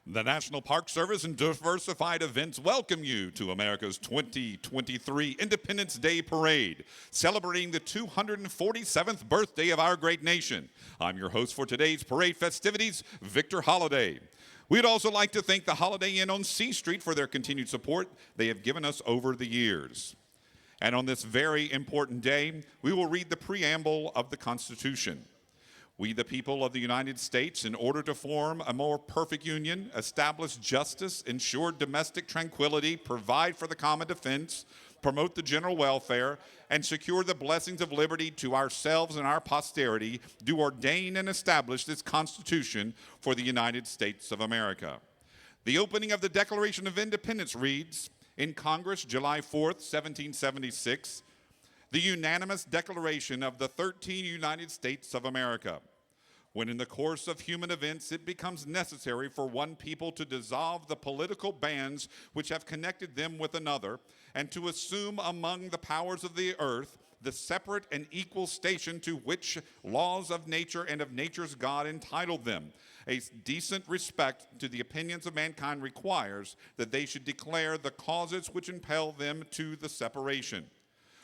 The National Park Service and Diversified Events welcome you to America's 2023 Independence Day Parade, celebrating the 247th birthday of our great nation. I'm your host for today's parade festivities, Victor Holliday. We'd also like to thank the Holiday Inn on C Street for their continued support they have given us over the years. And on this very important day, we will read the preamble of the Constitution. We, the people of the United States, in order to form a more perfect union, establish justice, ensure domestic tranquility, provide for the common defense, promote the general welfare, and secure the blessings of liberty to ourselves and our posterity, do ordain and establish this Constitution for the United States of America. The opening of the Declaration of Independence reads, in Congress, July 4th, 1776, the unanimous declaration of the 13 United States of America. When in the course of human events it becomes necessary for one people to dissolve the political bands which have connected them with another, and to assume among the powers of the earth the separate and equal station to which laws of nature and of nature's God entitled them, a decent respect to the opinions of mankind requires that they should declare the causes which impel them to the separation.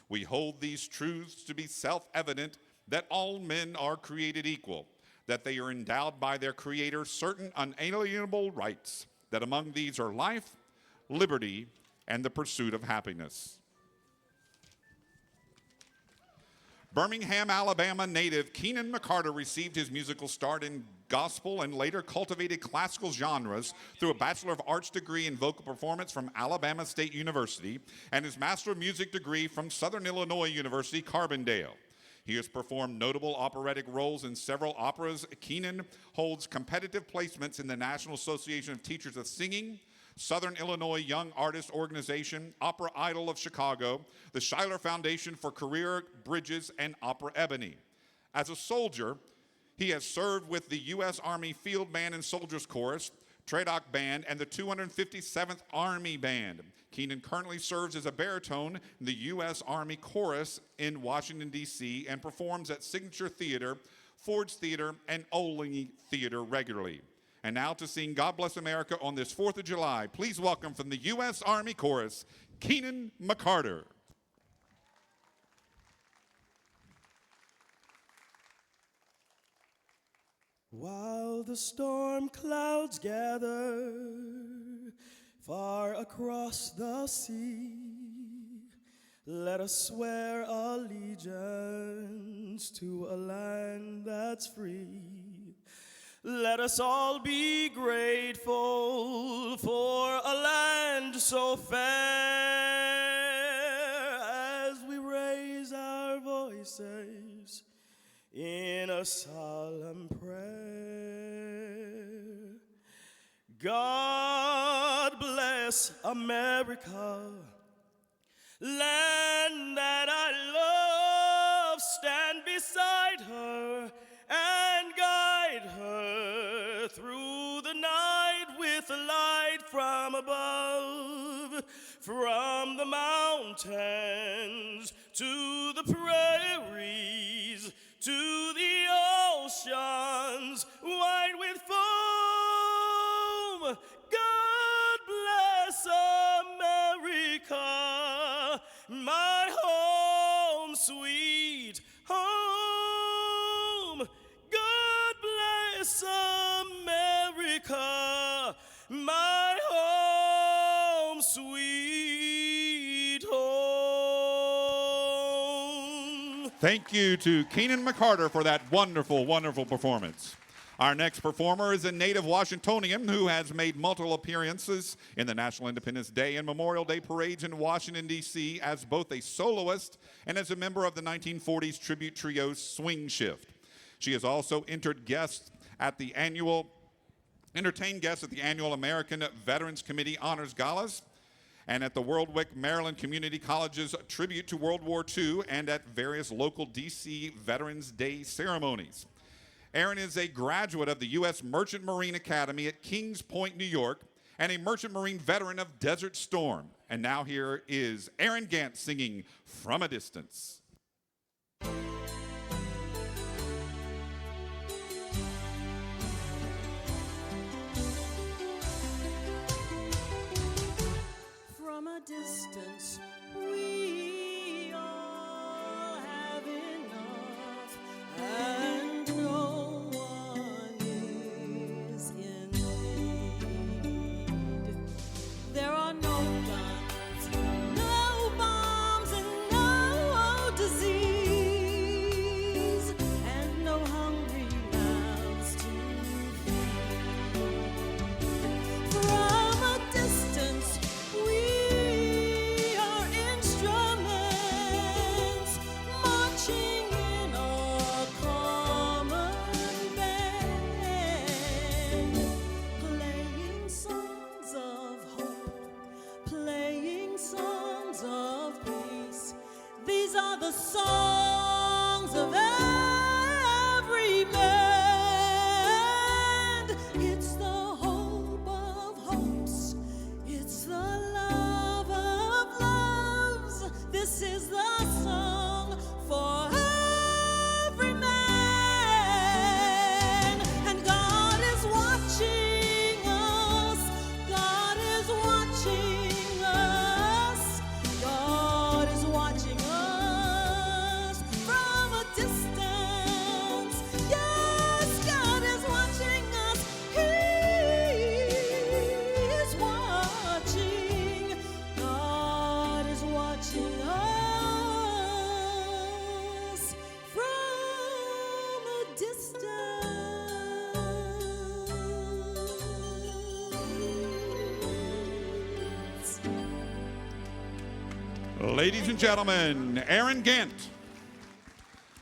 We hold these truths to be self-evident, that all men are created equal, that they are endowed by their Creator certain unalienable rights, that among these are life, liberty, and the pursuit of happiness. Birmingham, Alabama native Keenan McCarter received his musical start in gospel and later cultivated classical genres through a Bachelor of Arts degree in vocal performance from Alabama State University and his Master of Music degree from Southern Illinois University, Carbondale. He has performed notable operatic roles in several operas. Keenan holds competitive placements in the National Association of Teachers of Singing, Southern Illinois Young Artist Organization, Opera Idol of Chicago, the Schuyler Foundation for Career Bridges, and Opera Ebony. As a soldier, he has served with the U.S. Army Field Band and Soldiers Chorus, Tradoc Band, and the 257th Army Band. Keenan currently serves as a baritone in the U.S. Army Chorus in Washington, D.C., and performs at Signature Theater, Ford's Theater, and Olney Theater regularly. And now to sing God Bless America on this 4th of July, please welcome from the U.S. Army Chorus, Keenan McCarter. While the storm clouds gather far across the sea, let us swear allegiance to a land that's free. Let us all be grateful for a land so fair as we raise our voices in a solemn prayer. God bless America, land that I love. Stand beside her and guide her through the night with a light from above, from the mountains to the prairies, to the oceans wide with foam. God bless America, my home, sweet home. God bless America, my home, sweet home. Thank you to Keenan McCarter for that wonderful, wonderful performance. Our next performer is a native Washingtonian who has made multiple appearances in the National Independence Day and Memorial Day parades in Washington, D.C. as both a soloist and as a member of the 1940s tribute trio Swing Shift. She has also entertained guests at the annual American Veterans Committee Honors Galas and at the Worldwick Maryland Community College's Tribute to World War II and at various local D.C. Veterans Day ceremonies. Erin is a graduate of the U.S. Merchant Marine Academy at Kings Point, New York, and a Merchant Marine veteran of Desert Storm. And now here is Erin Gant singing From a Distance. Ladies and gentlemen, Aaron Gant.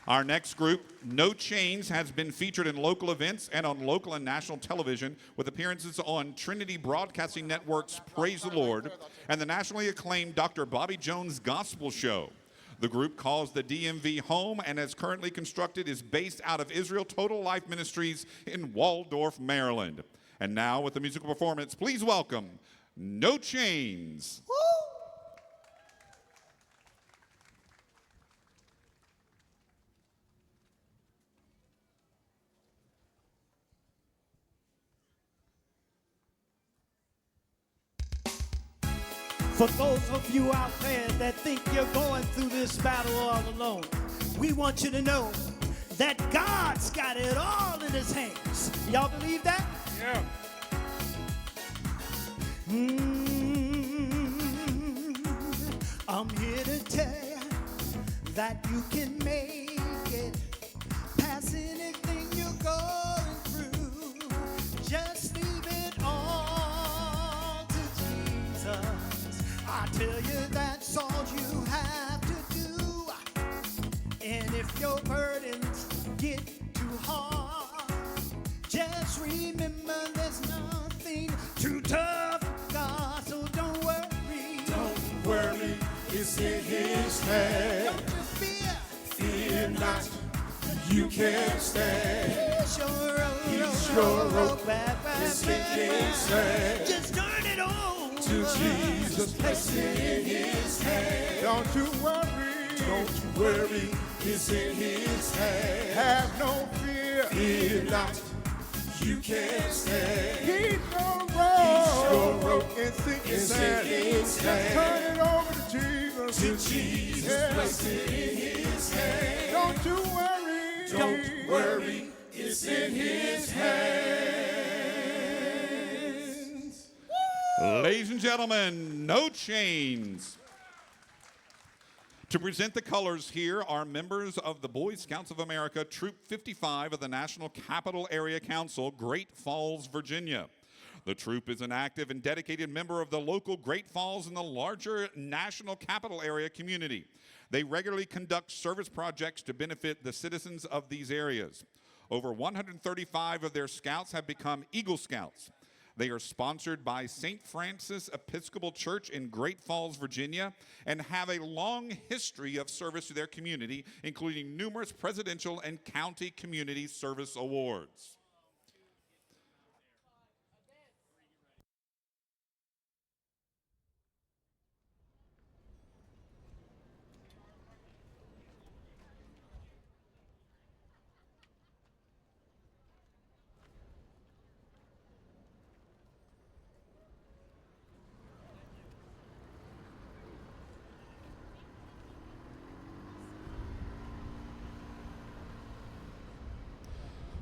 Our next group, No Chains, has been featured in local events and on local and national television with appearances on Trinity Broadcasting Network's Praise the Lord and the nationally acclaimed Dr. Bobby Jones Gospel Show. The group calls the DMV home and as currently constructed is based out of Israel Total Life Ministries in Waldorf, Maryland. And now with the musical performance, please welcome No Chains. Woo! For those of you out there that think you're going through this battle all alone, we want you to know that God's got it all in his hands. Y'all believe that? Yeah. I'm here to tell you that you can make it past anything you're going through. Just leave it all to Jesus. I tell you that's all you have to do. And if your burdens get too hard, just remember there's nothing too tough for God. So don't worry. Don't worry, it's in his hand. Don't you fear. Fear not, you can stand. He's your road. He's your road. Back, It's in his hand. Just turn it on To Jesus, place it in his hand. Don't you worry, it's in his hand. Have no fear. Fear not, you can stand. He's your road. It's in his hand. Turn it over to Jesus. To Jesus, place it in his hand. Don't you worry. Don't worry, it's in his hands. Ladies and gentlemen, No Chains. To present the colors here are members of the Boy Scouts of America, Troop 55 of the National Capital Area Council, Great Falls, Virginia. The troop is an active and dedicated member of the local Great Falls and the larger National Capital Area community. They regularly conduct service projects to benefit the citizens of these areas. Over 135 of their scouts have become Eagle Scouts. They are sponsored by St. Francis Episcopal Church in Great Falls, Virginia, and have a long history of service to their community, including numerous presidential and county community service awards.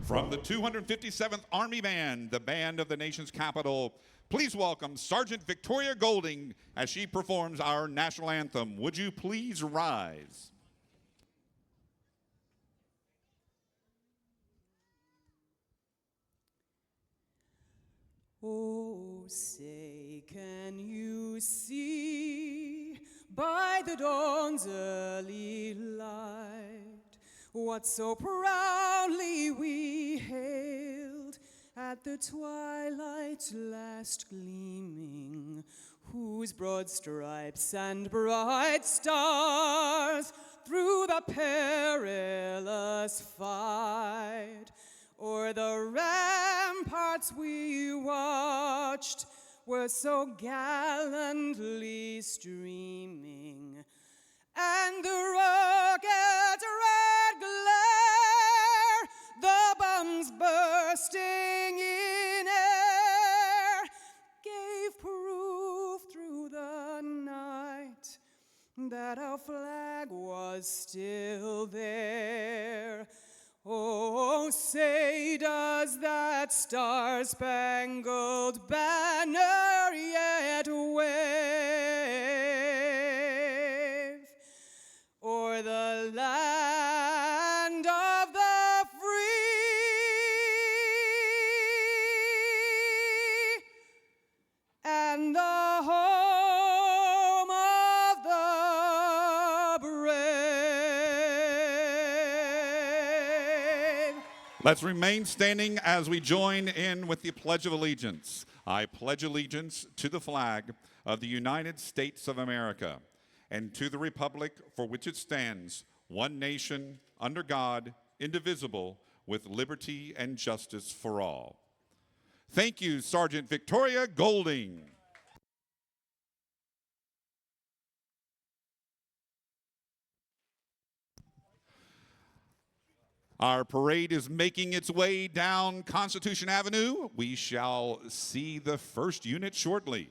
From the 257th Army Band, the band of the nation's capital, please welcome Sergeant Victoria Golding as she performs our national anthem. Would you please rise? Oh, say, can you see by the dawn's early light what so proudly we hailed at the twilight's last gleaming, whose broad stripes and bright stars through the perilous fight o'er the ramparts we watched were so gallantly streaming, and the rocket's red glare, the bombs bursting in air, gave proof through the night that our flag was still there. Oh, say, does that star-spangled banner yet wave o'er the land of the free and the home of the Let's remain standing as we join in with the Pledge of Allegiance. I pledge allegiance to the flag of the United States of America and to the republic for which it stands, one nation, under God, indivisible, with liberty and justice for all. Thank you, Sergeant Victoria Golding. Our parade is making its way down Constitution Avenue. We shall see the first unit shortly.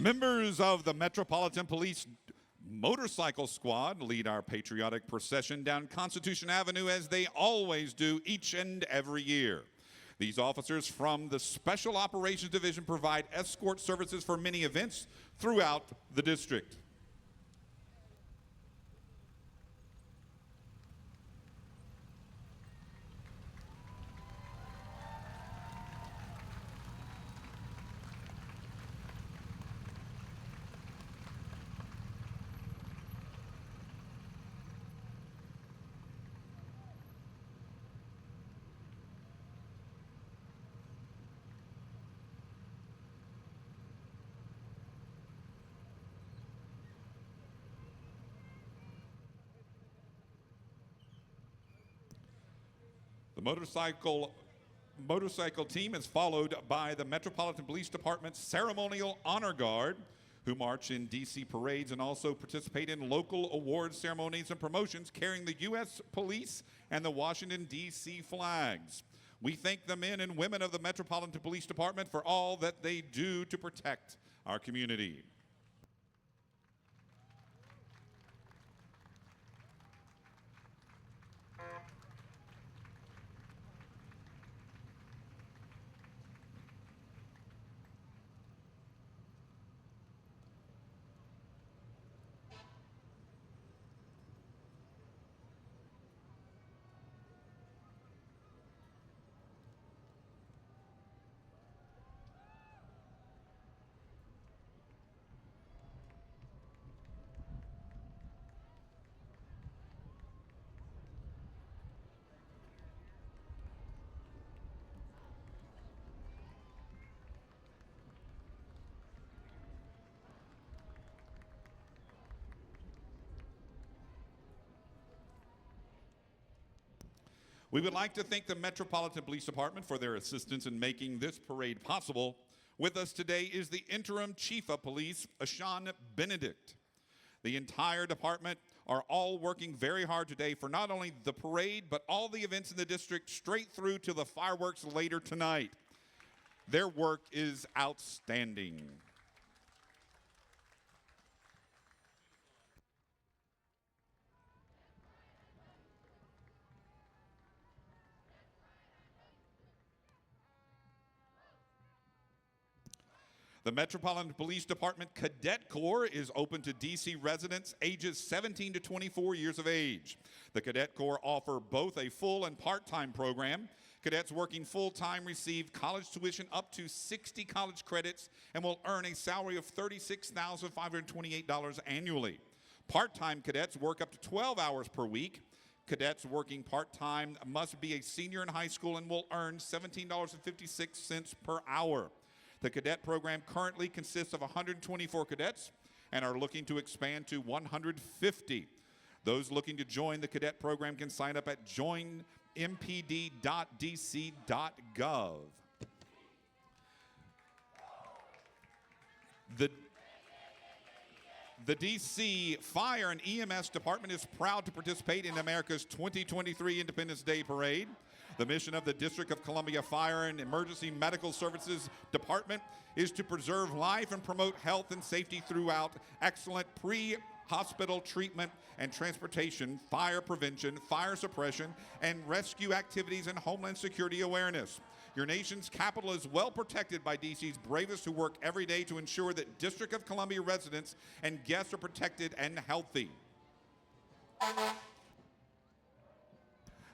Members of the Metropolitan Police Motorcycle Squad lead our patriotic procession down Constitution Avenue as they always do each and every year. These officers from the Special Operations Division provide escort services for many events throughout the district. The motorcycle team is followed by the Metropolitan Police Department's Ceremonial Honor Guard, who march in D.C. parades and also participate in local award ceremonies and promotions carrying the U.S. Police and the Washington, D.C. flags. We thank the men and women of the Metropolitan Police Department for all that they do to protect our community. We would like to thank the Metropolitan Police Department for their assistance in making this parade possible. With us today is the interim chief of police, Ashan Benedict. The entire department are all working very hard today for not only the parade, but all the events in the district straight through to the fireworks later tonight. Their work is outstanding. The Metropolitan Police Department Cadet Corps is open to D.C. residents ages 17 to 24 years of age. The Cadet Corps offer both a full and part-time program. Cadets working full-time receive college tuition up to 60 college credits and will earn a salary of $36,528 annually. Part-time cadets work up to 12 hours per week. Cadets working part-time must be a senior in high school and will earn $17.56 per hour. The cadet program currently consists of 124 cadets and are looking to expand to 150. Those looking to join the cadet program can sign up at joinmpd.dc.gov. The DC Fire and EMS Department is proud to participate in America's 2023 Independence Day Parade. The mission of the District of Columbia Fire and Emergency Medical Services Department is to preserve life and promote health and safety throughout excellent pre-hospital treatment and transportation, fire prevention, fire suppression, and rescue activities and homeland security awareness. Your nation's capital is well protected by DC's bravest who work every day to ensure that District of Columbia residents and guests are protected and healthy.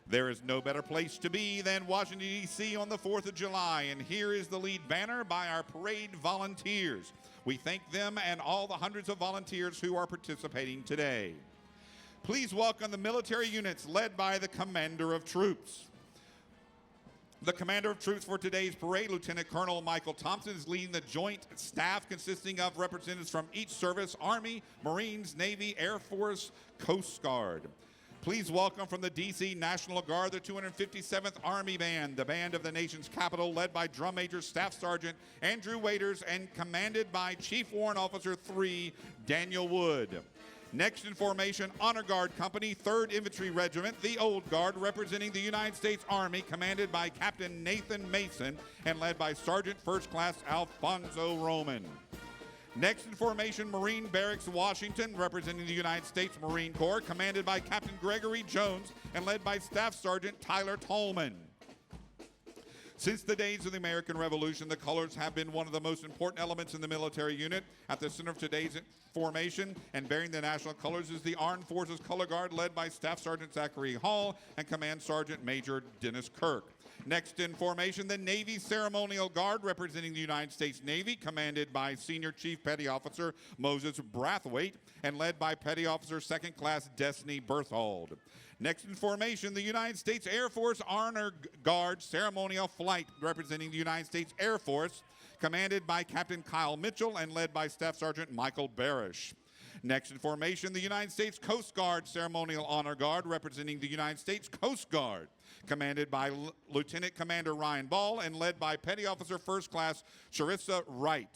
There is no better place to be than Washington, D.C. on the 4th of July, and here is the lead banner by our parade volunteers. We thank them and all the hundreds of volunteers who are participating today. Please welcome the military units led by the Commander of Troops. The Commander of Troops for today's parade, Lieutenant Colonel Michael Thompson, is leading the joint staff consisting of representatives from each service: Army, Marines, Navy, Air Force, Coast Guard. Please welcome from the D.C. National Guard, the 257th Army Band, the band of the nation's capital, led by Drum Major Staff Sergeant Andrew Waiters and commanded by Chief Warrant Officer 3, Daniel Wood. Next in formation, Honor Guard Company, 3rd Infantry Regiment, the Old Guard, representing the United States Army, commanded by Captain Nathan Mason and led by Sergeant First Class Alfonso Roman. Next in formation, Marine Barracks Washington, representing the United States Marine Corps, commanded by Captain Gregory Jones and led by Staff Sergeant Tyler Tolman. Since the days of the American Revolution, the colors have been one of the most important elements in the military unit. At the center of today's formation and bearing the national colors is the Armed Forces Color Guard, led by Staff Sergeant Zachary Hall and Command Sergeant Major Dennis Kirk. Next in formation, the Navy Ceremonial Guard, representing the United States Navy, commanded by Senior Chief Petty Officer Moses Brathwaite and led by Petty Officer 2nd Class Destiny Berthold. Next in formation, the United States Air Force Honor Guard Ceremonial Flight, representing the United States Air Force, commanded by Captain Kyle Mitchell and led by Staff Sergeant Michael Barish. Next in formation, the United States Coast Guard Ceremonial Honor Guard, representing the United States Coast Guard, commanded by Lieutenant Commander Ryan Ball and led by Petty Officer First Class Charissa Wright.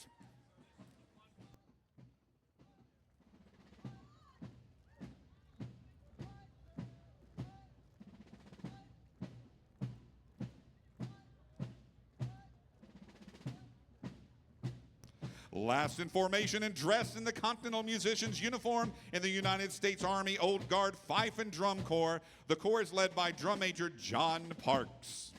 Last in formation and dressed in the Continental Musicians uniform in the United States Army Old Guard Fife and Drum Corps, the Corps is led by Drum Major John Parks.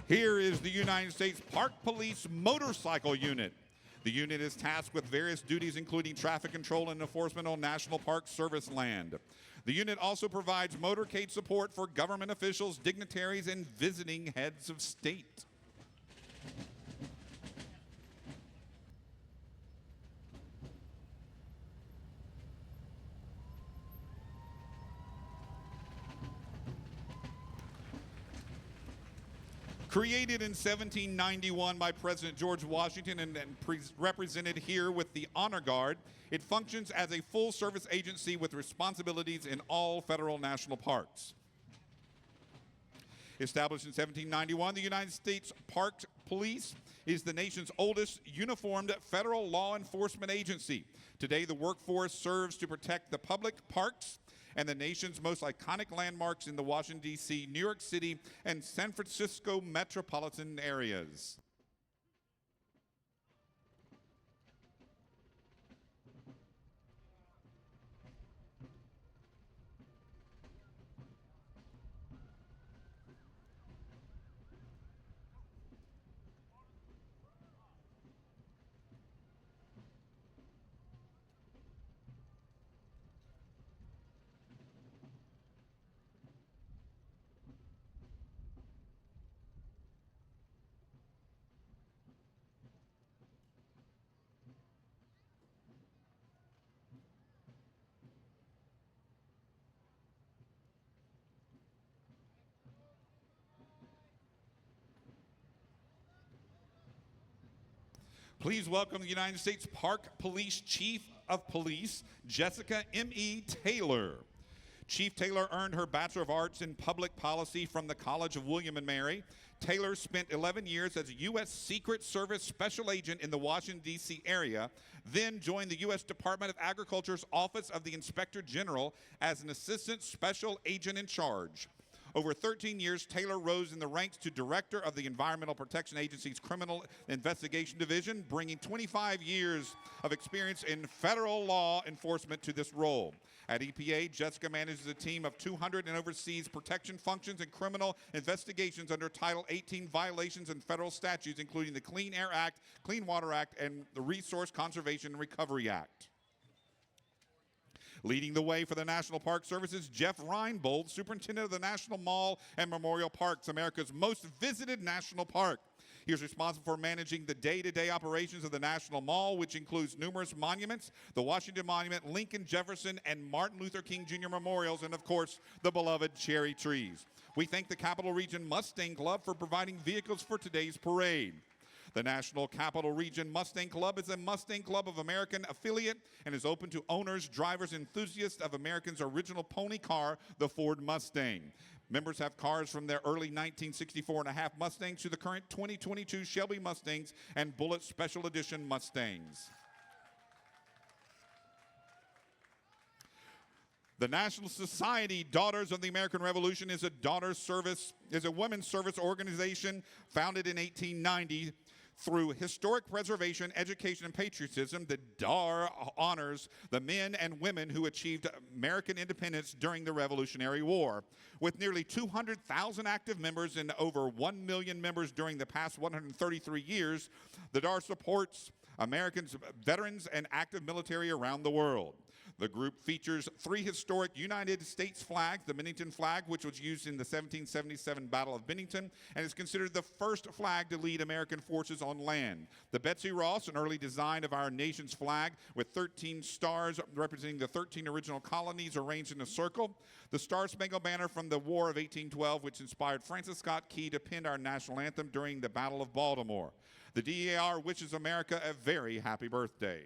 Here is the United States Park Police Motorcycle Unit. The unit is tasked with various duties including traffic control and enforcement on National Park Service land. The unit also provides motorcade support for government officials, dignitaries, and visiting heads of state. Created in 1791 by President George Washington and represented here with the Honor Guard, it functions as a full-service agency with responsibilities in all federal national parks. Established in 1791, the United States Park Police is the nation's oldest uniformed federal law enforcement agency. Today, the workforce serves to protect the public parks and the nation's most iconic landmarks in the Washington, D.C., New York City, and San Francisco metropolitan areas. Please welcome the United States Park Police Chief of Police, Jessica M.E. Taylor. Chief Taylor earned her Bachelor of Arts in Public Policy from the College of William & Mary. Taylor spent 11 years as a U.S. Secret Service Special Agent in the Washington, D.C. area, then joined the U.S. Department of Agriculture's Office of the Inspector General as an Assistant Special Agent in Charge. Over 13 years, Taylor rose in the ranks to Director of the Environmental Protection Agency's Criminal Investigation Division, bringing 25 years of experience in federal law enforcement to this role. At EPA, Jessica manages a team of 200 and oversees protection functions and criminal investigations under Title 18 violations and federal statutes, including the Clean Air Act, Clean Water Act, and the Resource Conservation and Recovery Act. Leading the way for the National Park Service is Jeff Reinbold, Superintendent of the National Mall and Memorial Parks, America's most visited national park. He is responsible for managing the day-to-day operations of the National Mall, which includes numerous monuments, the Washington Monument, Lincoln, Jefferson, and Martin Luther King Jr. memorials, and of course, the beloved cherry trees. We thank the Capital Region Mustang Club for providing vehicles for today's parade. The National Capital Region Mustang Club is a Mustang Club of American affiliate and is open to owners, drivers, and enthusiasts of America's original pony car, the Ford Mustang. Members have cars from their early 1964 and a half Mustangs to the current 2022 Shelby Mustangs and Bullitt Special Edition Mustangs. The National Society Daughters of the American Revolution is a women's service organization founded in 1890. Through historic preservation, education, and patriotism, the DAR honors the men and women who achieved American independence during the Revolutionary War. With nearly 200,000 active members and over 1 million members during the past 133 years, the DAR supports Americans, veterans, and active military around the world. The group features 3 historic United States flags, the Bennington flag, which was used in the 1777 Battle of Bennington, and is considered the first flag to lead American forces on land. The Betsy Ross, an early design of our nation's flag, with 13 stars representing the 13 original colonies arranged in a circle. The Star-Spangled Banner from the War of 1812, which inspired Francis Scott Key to pen our national anthem during the Battle of Baltimore. The DAR wishes America a very happy birthday.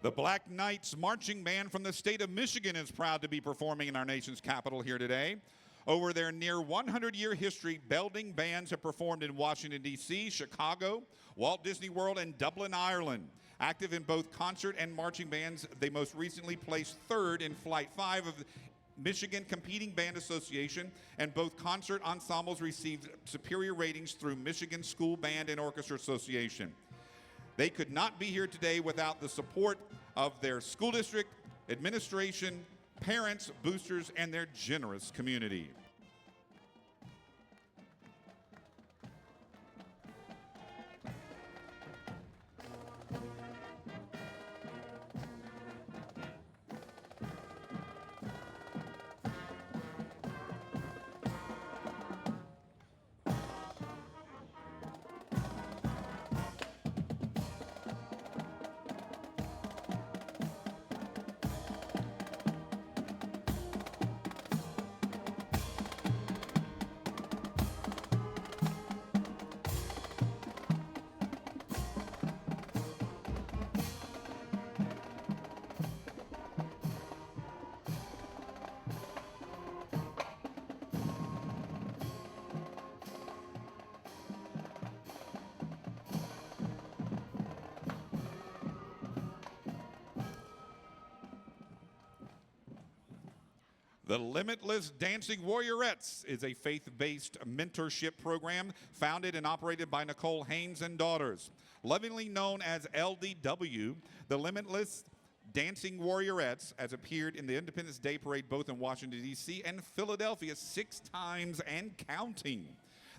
The Black Knights Marching Band from the state of Michigan is proud to be performing in our nation's capital here today. Over their near 100-year history, Belding bands have performed in Washington, D.C., Chicago, Walt Disney World, and Dublin, Ireland. Active in both concert and marching bands, they most recently placed third in Flight 5 of the Michigan Competing Band Association, and both concert ensembles received superior ratings through Michigan School Band and Orchestra Association. They could not be here today without the support of their school district, administration, parents, boosters, and their generous community. The Limitless Dancing Warriorettes is a faith-based mentorship program founded and operated by Nicole Haynes and Daughters. Lovingly known as LDW, the Limitless Dancing Warriorettes has appeared in the Independence Day Parade both in Washington, D.C. and Philadelphia 6 times and counting.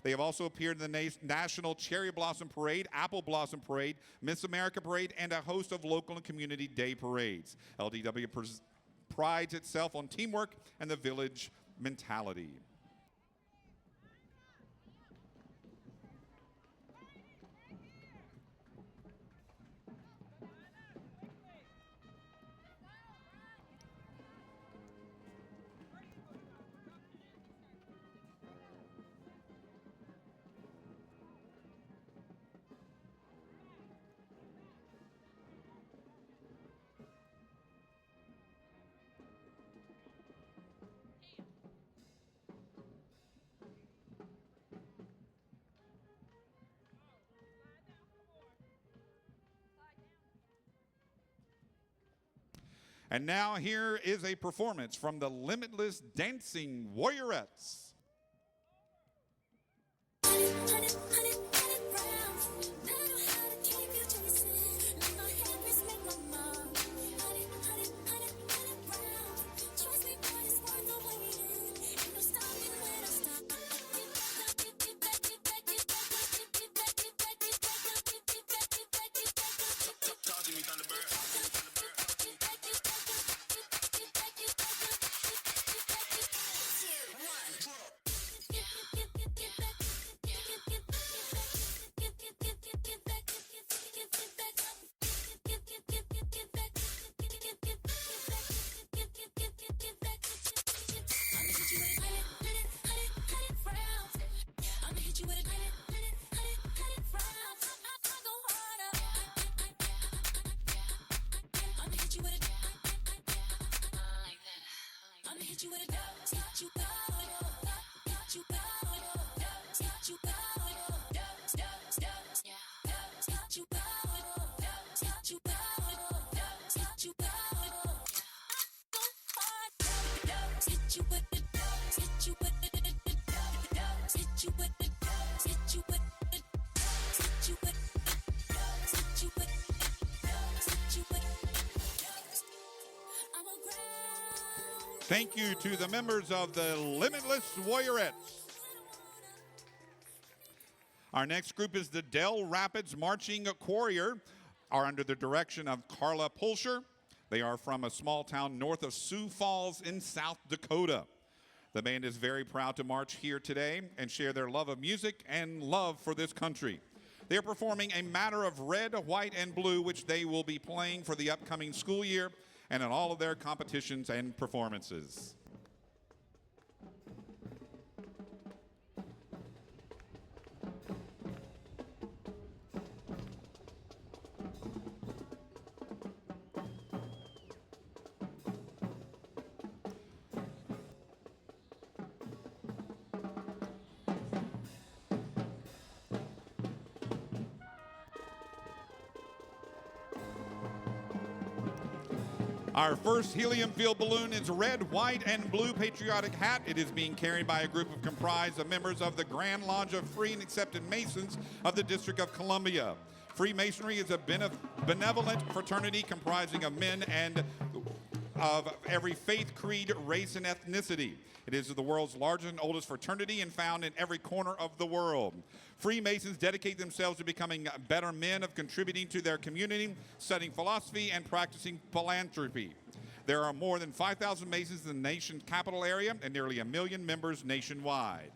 They have also appeared in the National Cherry Blossom Parade, Apple Blossom Parade, Miss America Parade, and a host of local and community day parades. LDW prides itself on teamwork and the village mentality. And now here is a performance from the Limitless Dancing Warriorettes. Thank you to the members of the Limitless Warriorettes. Our next group is the Dell Rapids Marching Choir, are under the direction of Carla Pulscher. They are from a small town north of Sioux Falls in South Dakota. The band is very proud to march here today and share their love of music and love for this country. They are performing A Matter of Red, White, and Blue, which they will be playing for the upcoming school year and in all of their competitions and performances. Our first helium-filled balloon is red, white, and blue patriotic hat. It is being carried by a group comprised of members of the Grand Lodge of Free and Accepted Masons of the District of Columbia. Freemasonry is a benevolent fraternity comprising of men and of every faith, creed, race, and ethnicity. It is the world's largest and oldest fraternity and found in every corner of the world. Freemasons dedicate themselves to becoming better men, of contributing to their community, studying philosophy, and practicing philanthropy. There are more than 5,000 Masons in the nation's capital area and nearly 1 million members nationwide.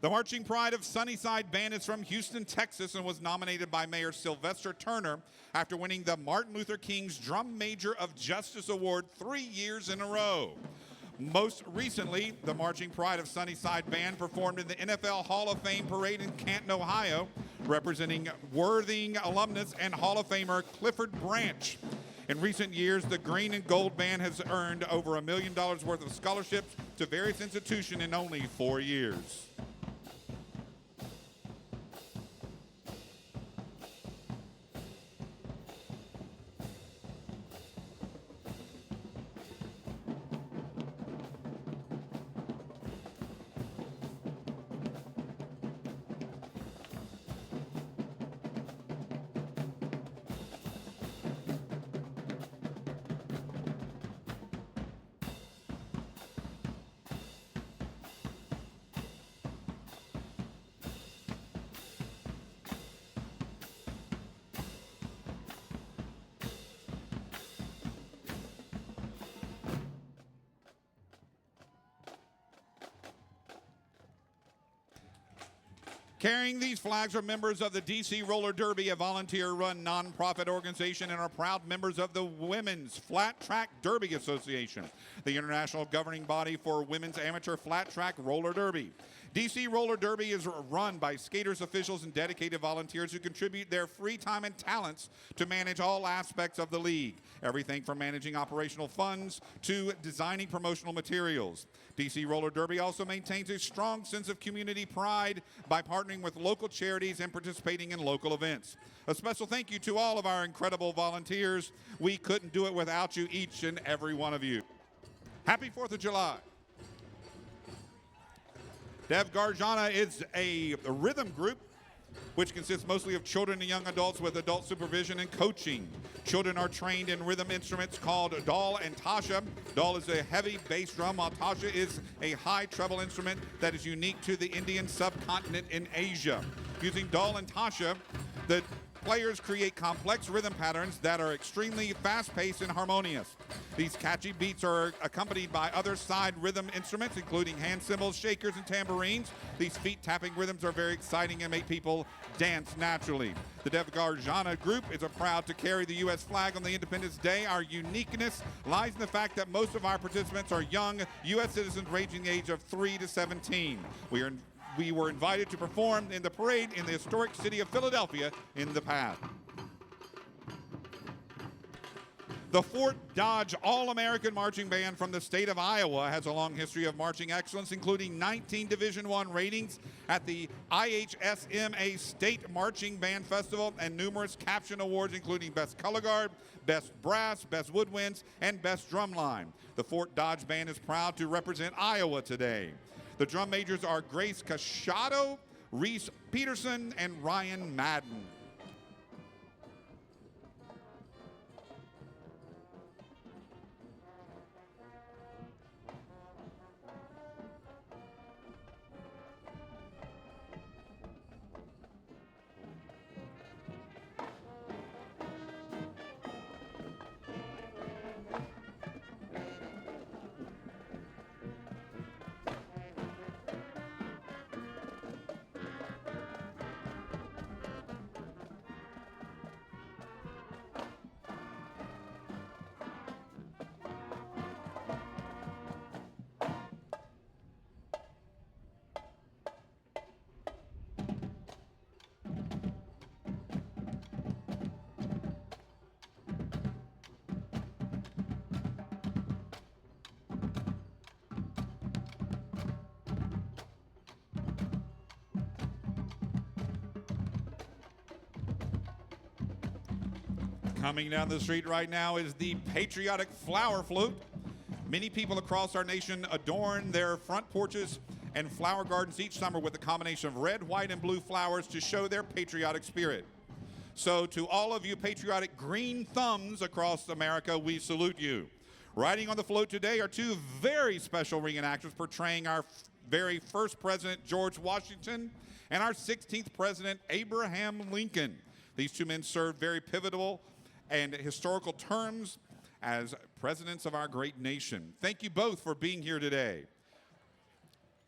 The Marching Pride of Sunnyside Band is from Houston, Texas, and was nominated by Mayor Sylvester Turner after winning the Martin Luther King's Drum Major of Justice Award 3 years in a row. Most recently, the Marching Pride of Sunnyside Band performed in the NFL Hall of Fame parade in Canton, Ohio, representing Worthing alumnus and Hall of Famer Clifford Branch. In recent years, the Green and Gold Band has earned over $1 million worth of scholarships to various institutions in only 4 years. Carrying these flags are members of the DC Roller Derby, a volunteer-run nonprofit organization, and are proud members of the Women's Flat Track Derby Association, the international governing body for women's amateur flat track roller derby. DC Roller Derby is run by skaters, officials, and dedicated volunteers who contribute their free time and talents to manage all aspects of the league, everything from managing operational funds to designing promotional materials. DC Roller Derby also maintains a strong sense of community pride by partnering with local charities and participating in local events. A special thank you to all of our incredible volunteers. We couldn't do it without you, each and every one of you. Happy 4th of July. Dev Garjana is a rhythm group which consists mostly of children and young adults with adult supervision and coaching. Children are trained in rhythm instruments called dal and tasha. Dal is a heavy bass drum, while tasha is a high treble instrument that is unique to the Indian subcontinent in Asia. Using dal and tasha, the players create complex rhythm patterns that are extremely fast-paced and harmonious. These catchy beats are accompanied by other side rhythm instruments, including hand cymbals, shakers, and tambourines. These feet-tapping rhythms are very exciting and make people dance naturally. The Dev Garjana group is proud to carry the U.S. flag on the Independence Day. Our uniqueness lies in the fact that most of our participants are young U.S. citizens ranging the age of 3 to 17. We were invited to perform in the parade in the historic city of Philadelphia in the past. The Fort Dodge All-American Marching Band from the state of Iowa has a long history of marching excellence, including 19 Division I ratings at the IHSMA State Marching Band Festival and numerous caption awards, including Best Color Guard, Best Brass, Best Woodwinds, and Best Drumline. The Fort Dodge Band is proud to represent Iowa today. The drum majors are Grace Cachado, Reese Peterson, and Ryan Madden. Coming down the street right now is the patriotic flower float. Many people across our nation adorn their front porches and flower gardens each summer with a combination of red, white, and blue flowers to show their patriotic spirit. So to all of you patriotic green thumbs across America, we salute you. Riding on the float today are two very special reenactors portraying our very first president, George Washington, and our 16th president, Abraham Lincoln. These two men served very pivotal and historical terms as presidents of our great nation. Thank you both for being here today.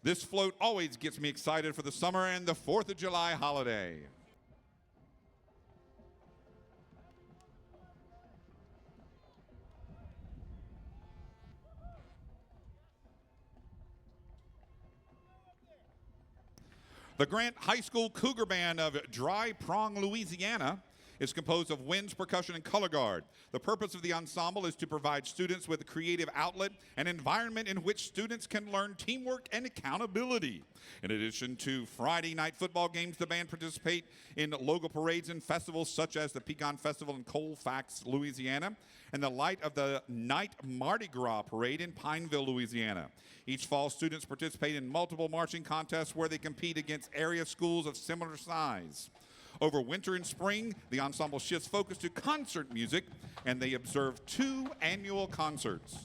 This float always gets me excited for the summer and the 4th of July holiday. The Grant High School Cougar Band of Dry Prong, Louisiana is composed of winds, percussion, and color guard. The purpose of the ensemble is to provide students with a creative outlet and environment in which students can learn teamwork and accountability. In addition to Friday night football games, the band participate in local parades and festivals such as the Pecan Festival in Colfax, Louisiana, and the Light of the Night Mardi Gras Parade in Pineville, Louisiana. Each fall, students participate in multiple marching contests where they compete against area schools of similar size. Over winter and spring, the ensemble shifts focus to concert music, and they observe 2 annual concerts.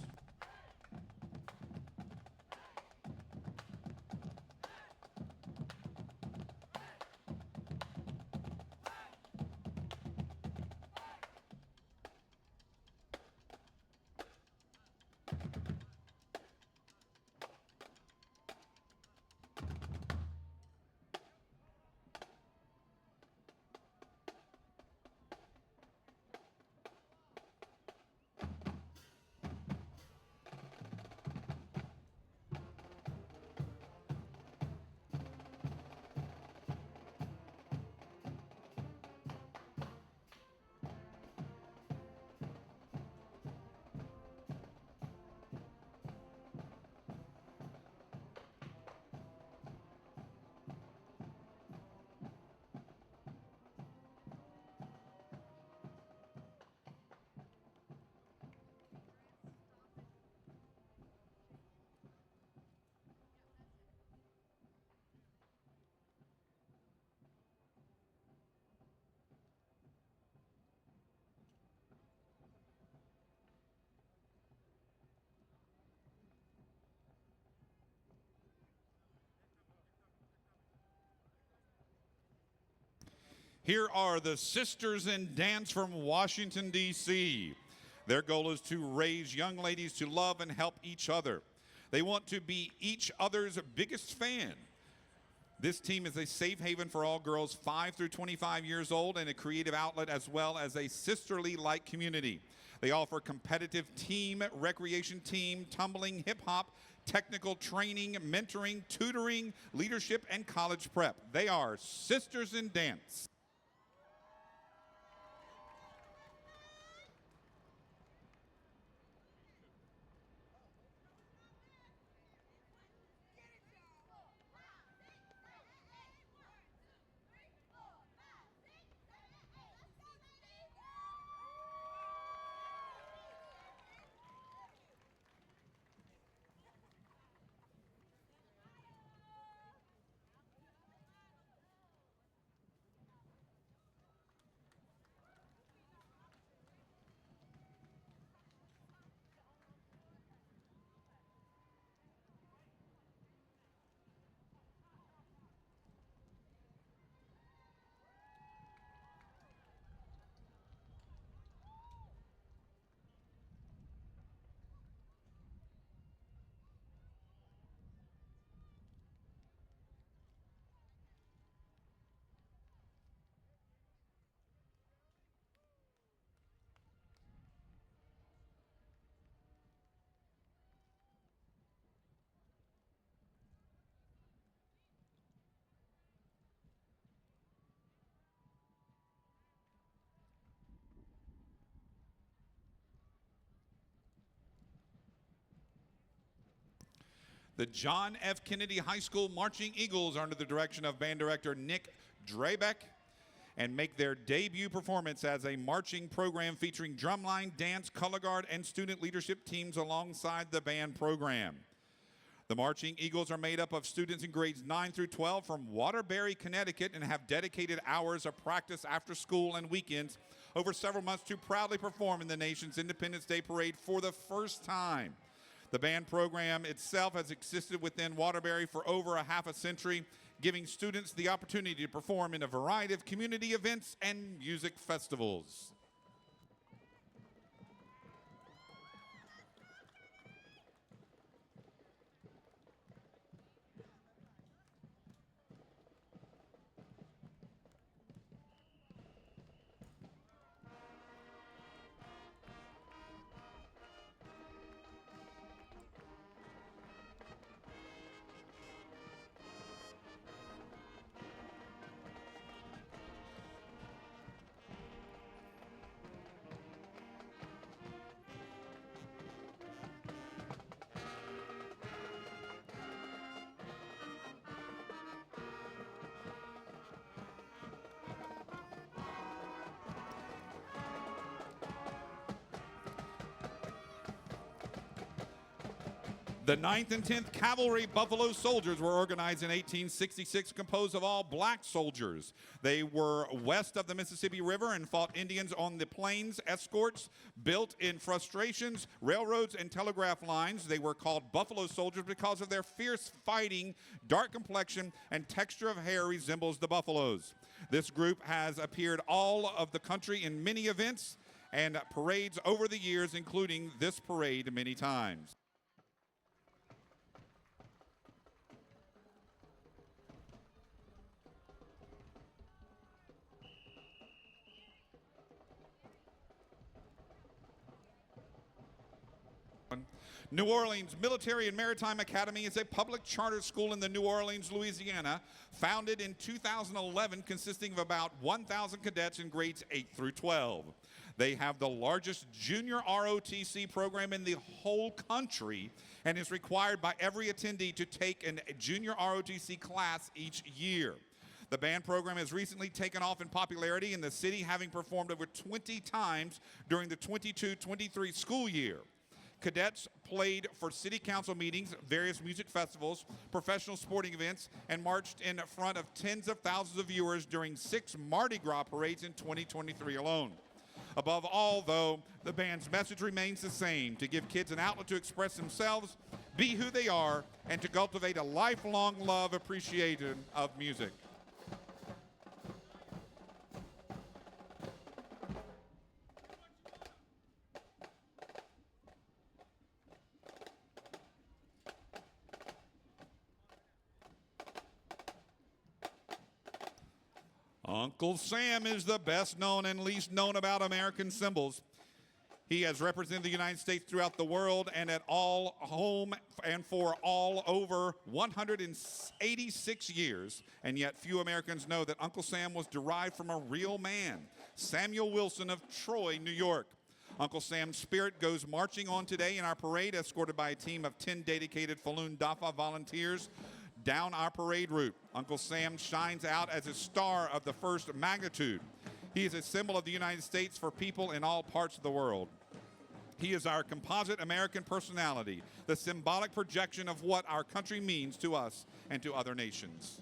Here are the Sisters in Dance from Washington, D.C. Their goal is to raise young ladies to love and help each other. They want to be each other's biggest fan. This team is a safe haven for all girls 5 through 25 years old and a creative outlet as well as a sisterly-like community. They offer competitive team, recreation team, tumbling, hip-hop, technical training, mentoring, tutoring, leadership, and college prep. They are Sisters in Dance. The John F. Kennedy High School Marching Eagles are under the direction of band director Nick Drabeck and make their debut performance as a marching program featuring drumline, dance, color guard, and student leadership teams alongside the band program. The Marching Eagles are made up of students in grades 9 through 12 from Waterbury, Connecticut, and have dedicated hours of practice after school and weekends over several months to proudly perform in the nation's Independence Day Parade for the first time. The band program itself has existed within Waterbury for over a half a century, giving students the opportunity to perform in a variety of community events and music festivals. The 9th and 10th Cavalry Buffalo Soldiers were organized in 1866, composed of all black soldiers. They were west of the Mississippi River and fought Indians on the plains, escorts, built in frustrations, railroads, and telegraph lines. They were called Buffalo Soldiers because of their fierce fighting, dark complexion, and texture of hair resembles the buffaloes. This group has appeared all of the country in many events and parades over the years, including this parade many times. New Orleans Military and Maritime Academy is a public charter school in the New Orleans, Louisiana, founded in 2011, consisting of about 1,000 cadets in grades 8 through 12. They have the largest junior ROTC program in the whole country and is required by every attendee to take a junior ROTC class each year. The band program has recently taken off in popularity in the city, having performed over 20 times during the 22-23 school year. Cadets played for city council meetings, various music festivals, professional sporting events, and marched in front of tens of thousands of viewers during 6 Mardi Gras parades in 2023 alone. Above all, though, the band's message remains the same: to give kids an outlet to express themselves, be who they are, and to cultivate a lifelong love appreciation of music. Uncle Sam is the best known and least known about American symbols. He has represented the United States throughout the world and at all home and for all over 186 years, and yet few Americans know that Uncle Sam was derived from a real man, Samuel Wilson of Troy, New York. Uncle Sam's spirit goes marching on today in our parade, escorted by a team of 10 dedicated Falun Dafa volunteers down our parade route. Uncle Sam shines out as a star of the first magnitude. He is a symbol of the United States for people in all parts of the world. He is our composite American personality, the symbolic projection of what our country means to us and to other nations.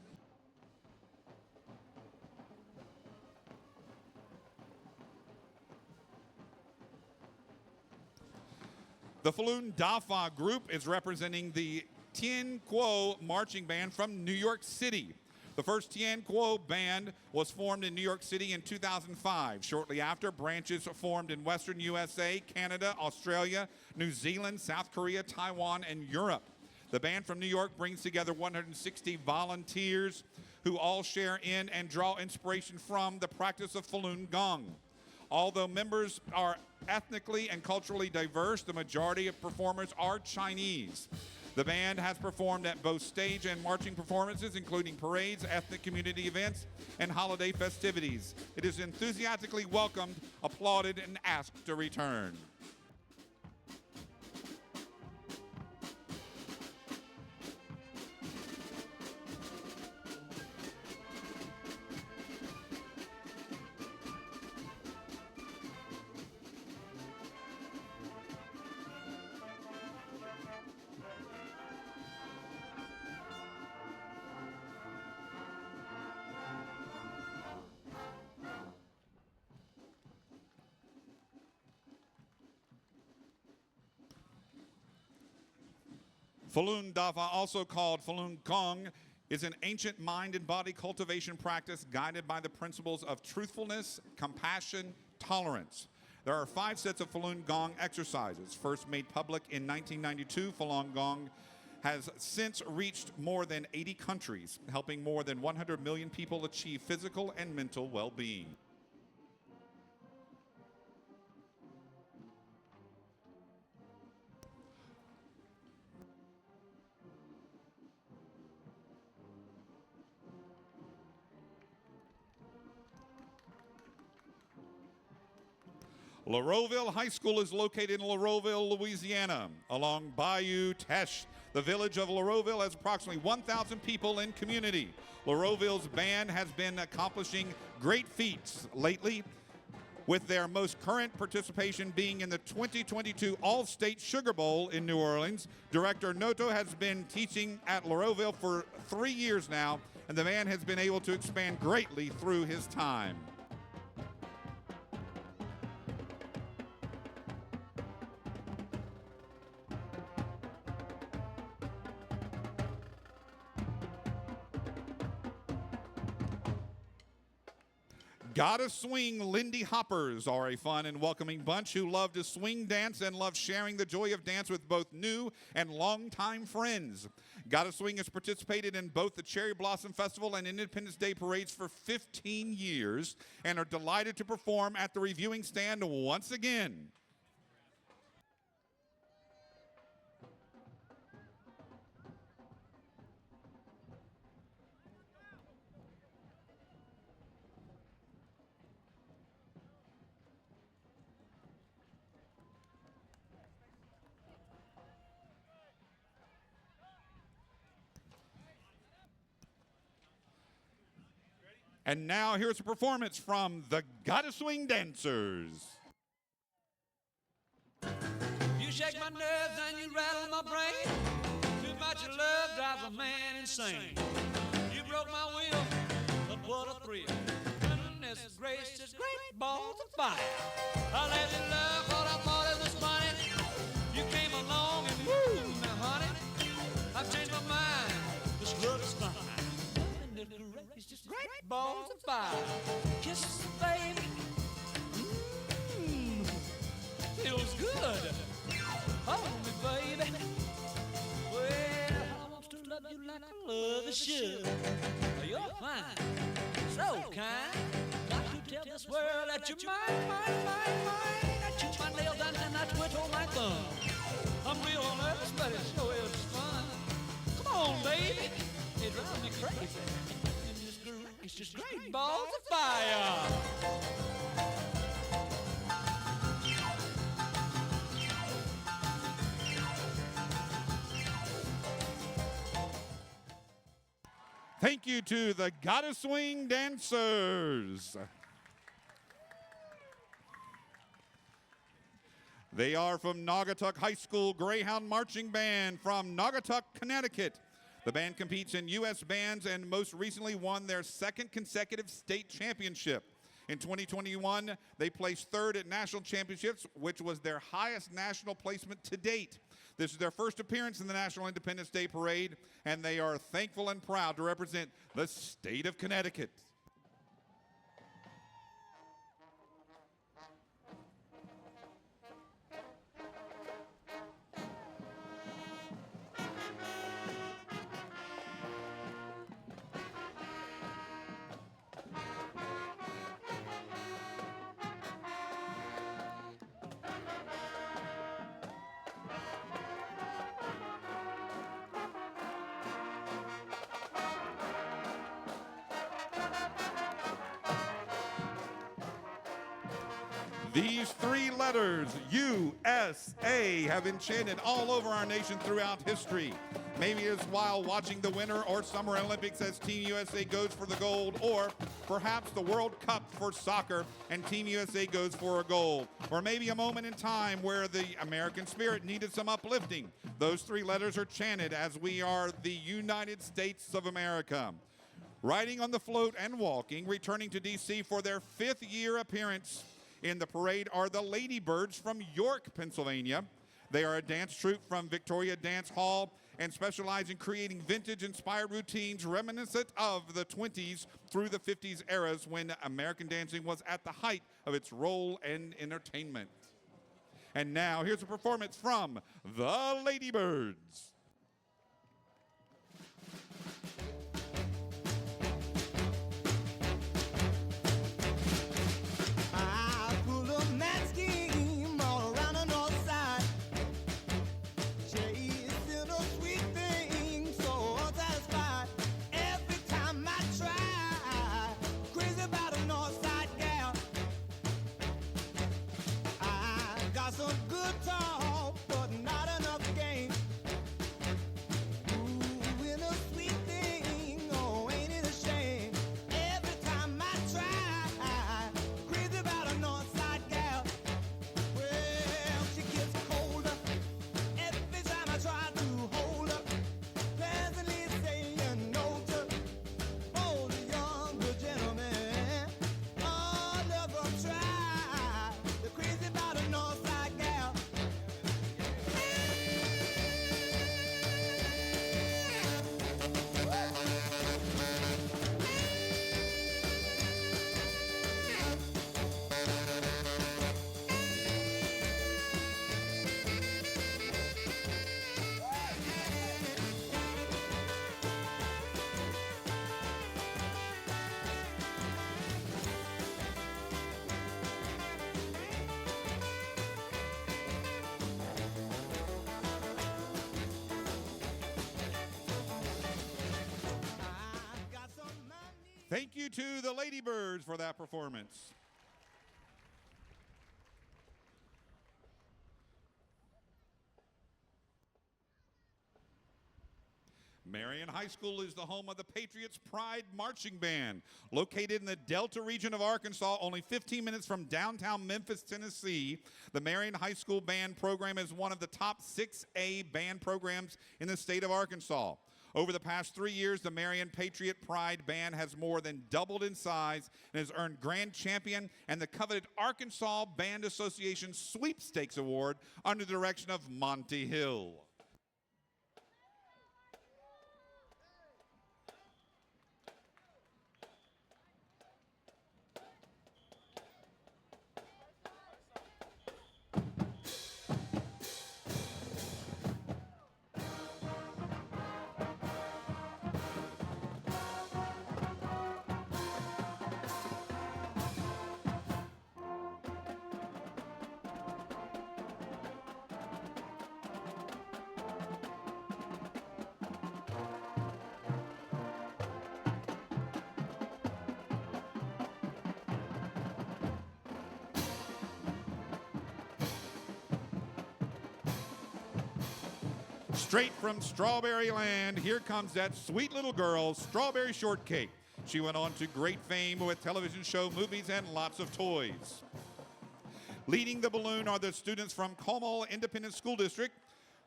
The Falun Dafa group is representing the Tien Quo marching band from New York City. The first Tien Quo band was formed in New York City in 2005. Shortly after, branches formed in Western USA, Canada, Australia, New Zealand, South Korea, Taiwan, and Europe. The band from New York brings together 160 volunteers who all share in and draw inspiration from the practice of Falun Gong. Although members are ethnically and culturally diverse, the majority of performers are Chinese. The band has performed at both stage and marching performances, including parades, ethnic community events, and holiday festivities. It is enthusiastically welcomed, applauded, and asked to return. Falun Dafa, also called Falun Gong, is an ancient mind and body cultivation practice guided by the principles of truthfulness, compassion, tolerance. There are 5 sets of Falun Gong exercises. First made public in 1992, Falun Gong has since reached more than 80 countries, helping more than 100 million people achieve physical and mental well-being. Laurelville High School is located in Laurelville, Louisiana, along Bayou Teche. The village of Laurelville has approximately 1,000 people in community. Laurelville's band has been accomplishing great feats lately, with their most current participation being in the 2022 All-State Sugar Bowl in New Orleans. Director Noto has been teaching at Laurelville for 3 years now, and the band has been able to expand greatly through his time. Gotta Swing Lindy Hoppers are a fun and welcoming bunch who love to swing dance and love sharing the joy of dance with both new and longtime friends. Gotta Swing has participated in both the Cherry Blossom Festival and Independence Day parades for 15 years and are delighted to perform at the reviewing stand once again. And now here's a performance from the Gotta Swing Dancers. You shake my nerves and you rattle my brain. Too much of love drives a man insane. You broke my will, but what a thrill. Goodness gracious, great balls of fire. I let you love what I thought it was funny. You came along and woo, now honey, I've changed my mind. This love is fine. It's just great balls of fire. Kisses, baby. Feels good. Hold me, baby. Well, I want to love you like I love a should. You're fine, so kind. Got to tell this world that you're mine, mine, mine, mine. I chew my nails and I twiddle my thumb. I'm real nervous, but it sure is fun. Come on, baby. It drives me crazy. It's just great balls of fire. Thank you to the Gotta Swing Dancers. They are from Naugatuck High School Greyhound Marching Band from Naugatuck, Connecticut. The band competes in U.S. bands and most recently won their 2nd consecutive state championship. In 2021, they placed 3rd at national championships, which was their highest national placement to date. This is their first appearance in the National Independence Day Parade, and they are thankful and proud to represent the state of Connecticut. These 3 letters, USA, have enchanted all over our nation throughout history. Maybe it's while watching the Winter or Summer Olympics as Team USA goes for the gold, or perhaps the World Cup for soccer and Team USA goes for a gold. Or maybe a moment in time where the American spirit needed some uplifting. Those 3 letters are chanted as we are the United States of America. Riding on the float and walking, returning to D.C. for their 5th year appearance in the parade are the Ladybirds from York, Pennsylvania. They are a dance troupe from Victoria Dance Hall and specialize in creating vintage-inspired routines reminiscent of the 20s through the 50s eras when American dancing was at the height of its role in entertainment. And now, here's a performance from the Ladybirds. I pull a mad scheme all around the north side, chasing a sweet thing so satisfied. Every time I try, crazy about a north side gal. I got some good talk, but not enough game. Doing a sweet thing, oh, ain't it a shame? Every time I try, crazy about a north side gal. Well, she gets colder every time I try to hold her, pleasantly saying no to older, younger gentlemen. All of them try, they're crazy about a north side gal. I got some money. Thank you to the Ladybirds for that performance. Marion High School is the home of the Patriots Pride Marching Band. Located in the Delta region of Arkansas, only 15 minutes from downtown Memphis, Tennessee, the Marion High School Band program is one of the top 6A band programs in the state of Arkansas. Over the past 3 years, the Marion Patriot Pride Band has more than doubled in size and has earned Grand Champion and the coveted Arkansas Band Association Sweepstakes Award under the direction of Monty Hill. Straight from Strawberry Land, here comes that sweet little girl, Strawberry Shortcake. She went on to great fame with television show, movies, and lots of toys. Leading the balloon are the students from Como Independent School District,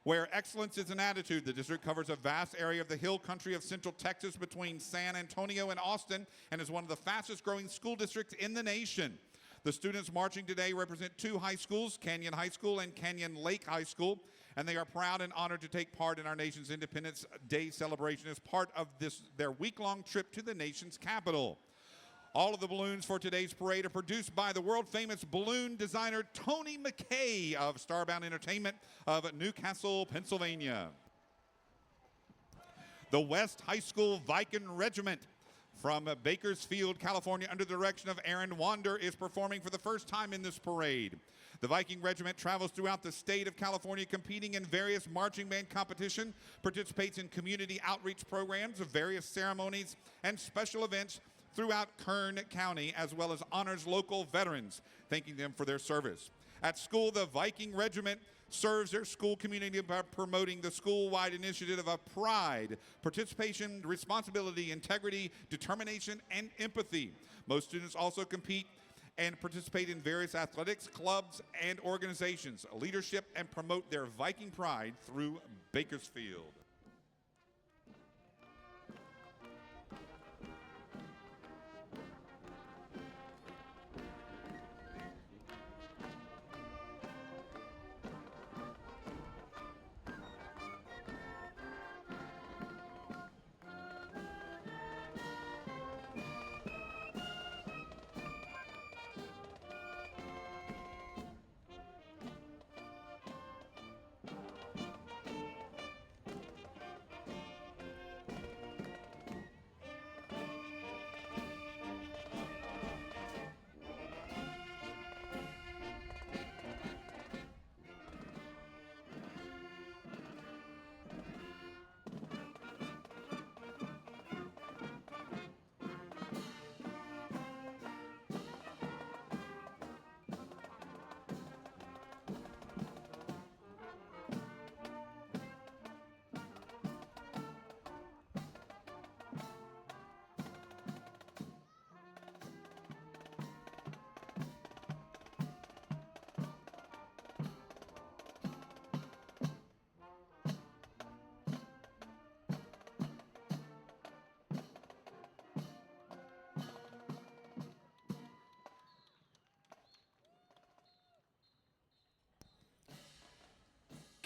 where excellence is an attitude. The district covers a vast area of the hill country of central Texas between San Antonio and Austin and is one of the fastest growing school districts in the nation. The students marching today represent two high schools, Canyon High School and Canyon Lake High School, and they are proud and honored to take part in our nation's Independence Day celebration as part of their week-long trip to the nation's capital. All of the balloons for today's parade are produced by the world-famous balloon designer Tony McKay of Starbound Entertainment of Newcastle, Pennsylvania. The West High School Viking Regiment from Bakersfield, California, under the direction of Aaron Wander, is performing for the first time in this parade. The Viking Regiment travels throughout the state of California, competing in various marching band competition, participates in community outreach programs of various ceremonies and special events throughout Kern County, as well as honors local veterans, thanking them for their service. At school, the Viking Regiment serves their school community by promoting the school-wide initiative of pride, participation, responsibility, integrity, determination, and empathy. Most students also compete and participate in various athletics, clubs, and organizations, leadership, and promote their Viking pride through Bakersfield.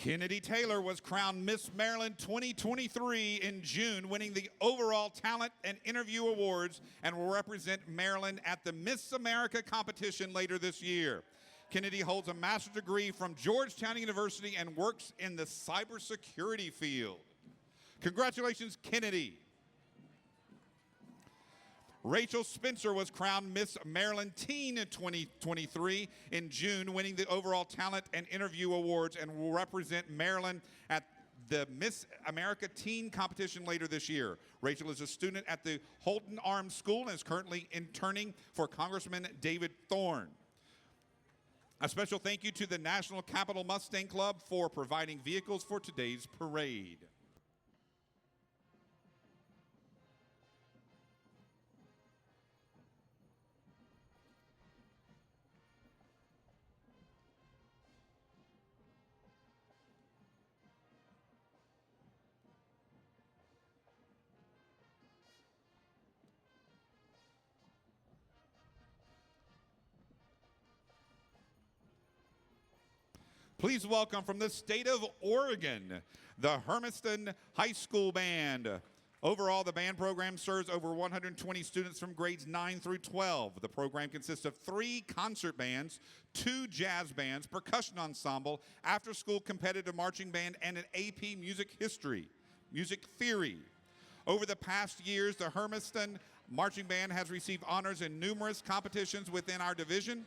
Kennedy Taylor was crowned Miss Maryland 2023 in June, winning the overall talent and interview awards, and will represent Maryland at the Miss America competition later this year. Kennedy holds a master's degree from Georgetown University and works in the cybersecurity field. Congratulations, Kennedy. Rachel Spencer was crowned Miss Maryland Teen 2023 in June, winning the overall talent and interview awards, and will represent Maryland at the Miss America Teen competition later this year. Rachel is a student at the Holton Arms School and is currently interning for Congressman David Thorne. A special thank you to the National Capital Mustang Club for providing vehicles for today's parade. Please welcome from the state of Oregon, the Hermiston High School Band. Overall, the band program serves over 120 students from grades 9 through 12. The program consists of 3 concert bands, 2 jazz bands, percussion ensemble, after-school competitive marching band, and an AP music theory. Over the past years, the Hermiston Marching Band has received honors in numerous competitions within our division.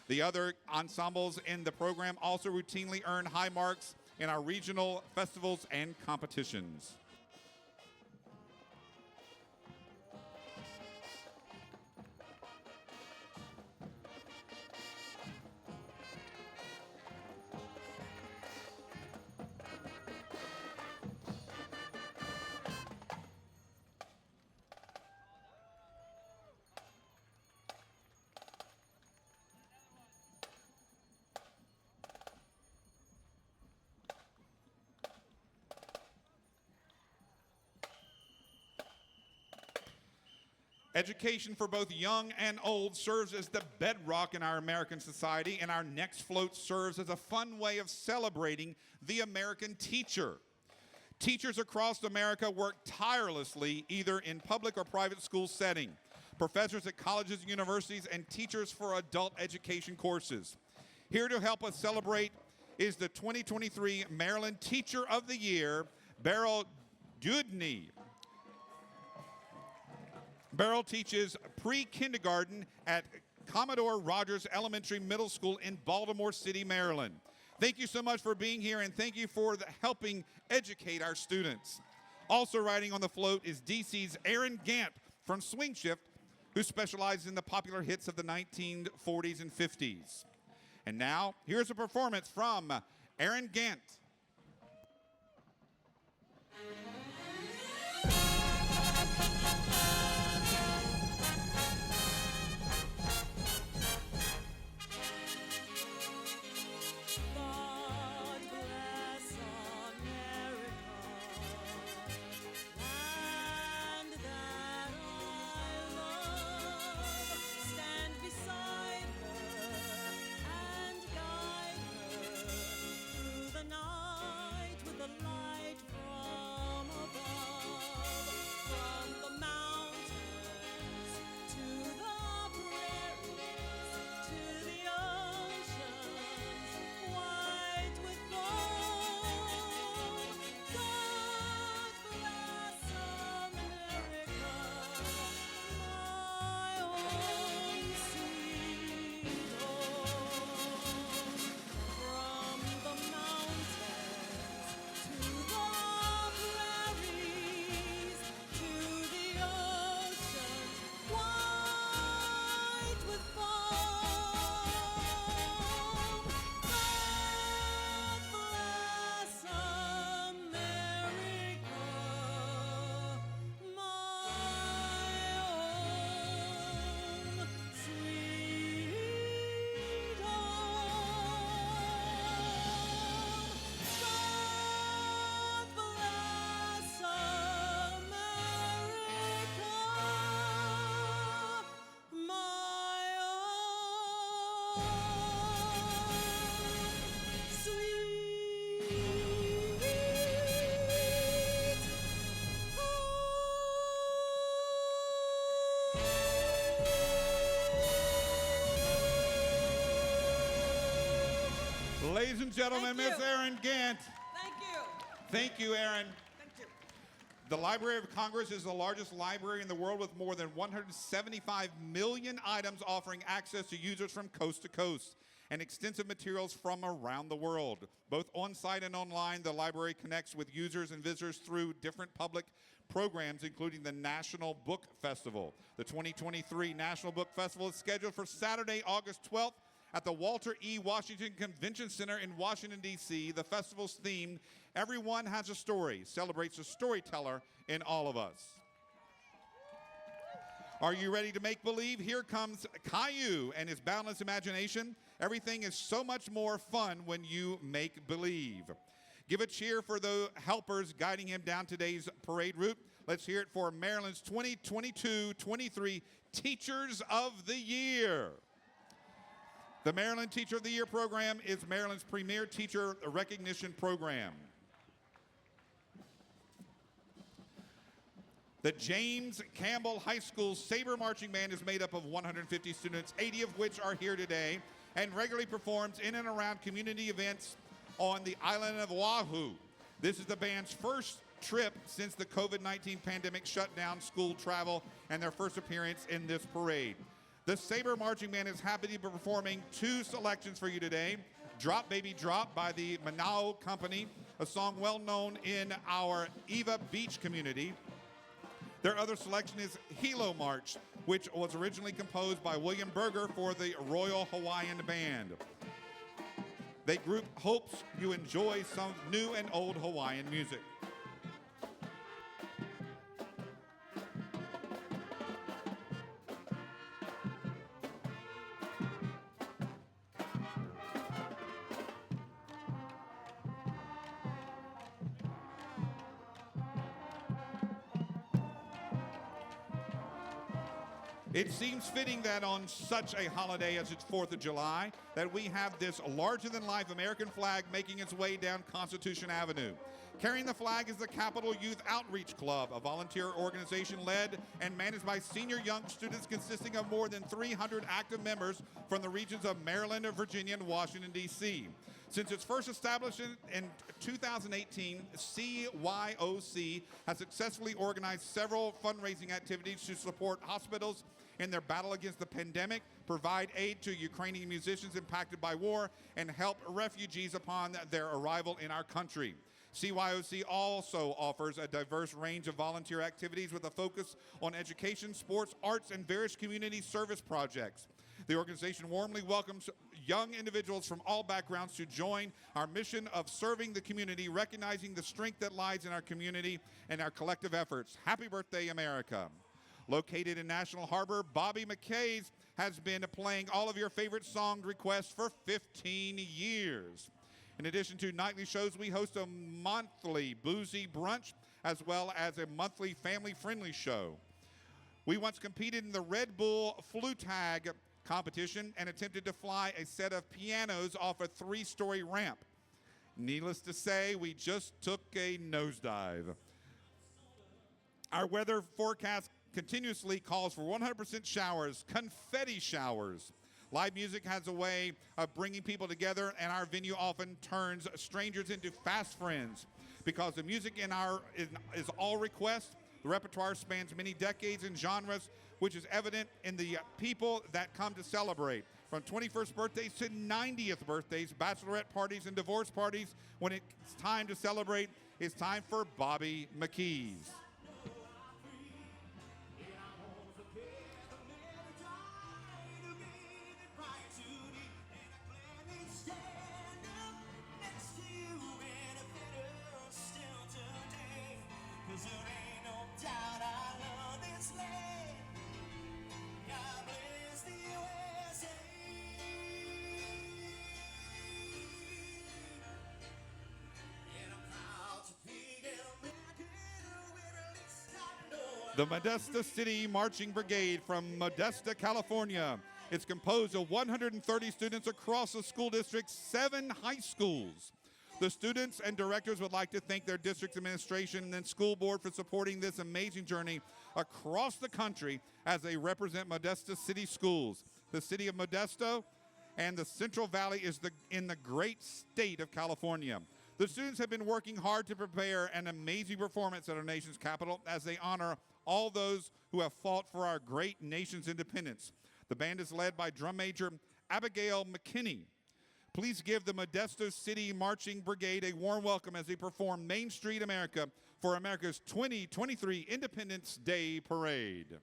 The other ensembles in the program also routinely earn high marks in our regional festivals and competitions. Education for both young and old serves as the bedrock in our American society, and our next float serves as a fun way of celebrating the American teacher. Teachers across America work tirelessly either in public or private school setting. Professors at colleges and universities and teachers for adult education courses. Here to help us celebrate is the 2023 Maryland Teacher of the Year, Beryl Dudney. Beryl teaches pre-kindergarten at Commodore Rogers Elementary Middle School in Baltimore City, Maryland. Thank you so much for being here, and thank you for helping educate our students. Also riding on the float is DC's Aaron Gant from Swing Shift, who specializes in the popular hits of the 1940s and 50s. And now, here's a performance from Aaron Gant. Beside her and guide her through the night. Ladies and gentlemen, Thank Miss you. Erin Gant. Thank you. Thank you, Erin. Thank you. The Library of Congress is the largest library in the world with more than 175 million items offering access to users from coast to coast and extensive materials from around the world. Both on-site and online, the library connects with users and visitors through different public programs, including the National Book Festival. The 2023 National Book Festival is scheduled for Saturday, August 12th at the Walter E. Washington Convention Center in Washington, D.C. The festival's theme, Everyone Has a Story, celebrates the storyteller in all of us. Are you ready to make believe? Here comes Caillou and his boundless imagination. Everything is so much more fun when you make believe. Give a cheer for the helpers guiding him down today's parade route. Let's hear it for Maryland's 2022-23 Teachers of the Year. The Maryland Teacher of the Year program is Maryland's premier teacher recognition program. The James Campbell High School Sabre Marching Band is made up of 150 students, 80 of which are here today, and regularly performs in and around community events on the island of Oahu. This is the band's first trip since the COVID-19 pandemic shut down school travel and their first appearance in this parade. The Sabre Marching Band is happy to be performing two selections for you today. Drop Baby Drop by the Manao Company, a song well known in our Eva Beach community. Their other selection is Hilo March, which was originally composed by William Berger for the Royal Hawaiian Band. They group hopes you enjoy some new and old Hawaiian music. It seems fitting that on such a holiday as it's 4th of July, that we have this larger-than-life American flag making its way down Constitution Avenue. Carrying the flag is the Capitol Youth Outreach Club, a volunteer organization led and managed by senior young students consisting of more than 300 active members from the regions of Maryland, Virginia, and Washington, D.C. Since its first establishment in 2018, CYOC has successfully organized several fundraising activities to support hospitals in their battle against the pandemic, provide aid to Ukrainian musicians impacted by war, and help refugees upon their arrival in our country. CYOC also offers a diverse range of volunteer activities with a focus on education, sports, arts, and various community service projects. The organization warmly welcomes young individuals from all backgrounds to join our mission of serving the community, recognizing the strength that lies in our community and our collective efforts. Happy birthday, America. Located in National Harbor, Bobby McKay's has been playing all of your favorite song requests for 15 years. In addition to nightly shows, we host a monthly boozy brunch as well as a monthly family-friendly show. We once competed in the Red Bull Flu Tag competition and attempted to fly a set of pianos off a 3-story ramp. Needless to say, we just took a nosedive. Our weather forecast continuously calls for 100% showers, confetti showers. Live music has a way of bringing people together, and our venue often turns strangers into fast friends. Because the music is all request, the repertoire spans many decades and genres, which is evident in the people that come to celebrate. From 21st birthdays to 90th birthdays, bachelorette parties, and divorce parties, when it's time to celebrate, it's time for Bobby McKee's. The Modesta City Marching Brigade from Modesta, California. It's composed of 130 students across the school district's 7 high schools. The students and directors would like to thank their district administration and school board for supporting this amazing journey across the country as they represent Modesta City schools. The city of Modesto and the Central Valley is in the great state of California. The students have been working hard to prepare an amazing performance at our nation's capital as they honor all those who have fought for our great nation's independence. The band is led by drum major Abigail McKinney. Please give the Modesto City Marching Brigade a warm welcome as they perform Main Street America for America's 2023 Independence Day Parade.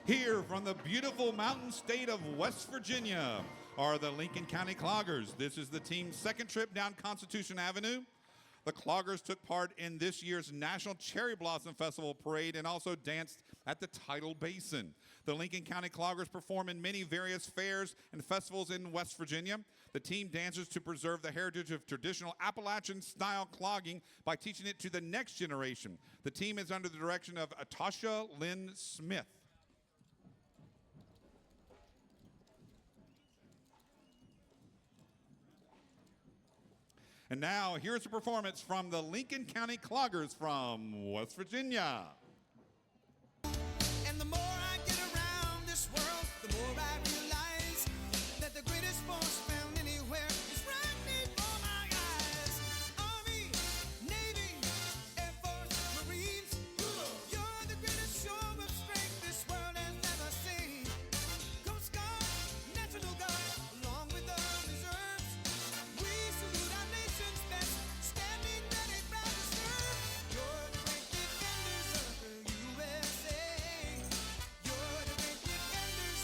Here from the beautiful mountain state of West Virginia are the Lincoln County Cloggers. This is the team's second trip down Constitution Avenue. The Cloggers took part in this year's National Cherry Blossom Festival Parade and also danced at the Tidal Basin. The Lincoln County Cloggers perform in many various fairs and festivals in West Virginia. The team dances to preserve the heritage of traditional Appalachian-style clogging by teaching it to the next generation. The team is under the direction of Atasha Lynn Smith. And now, here's a performance from the Lincoln County Cloggers from West Virginia. And the more I get around this world, the more I realize that the greatest force found anywhere is right before my eyes. Army, Navy, Air Force, Marines, you're the greatest show of strength this world has never seen. Coast Guard, National Guard, along with the reserves, we salute our nation's best, standing ready, proud to serve. You're the great defenders of the USA. You're the great defenders,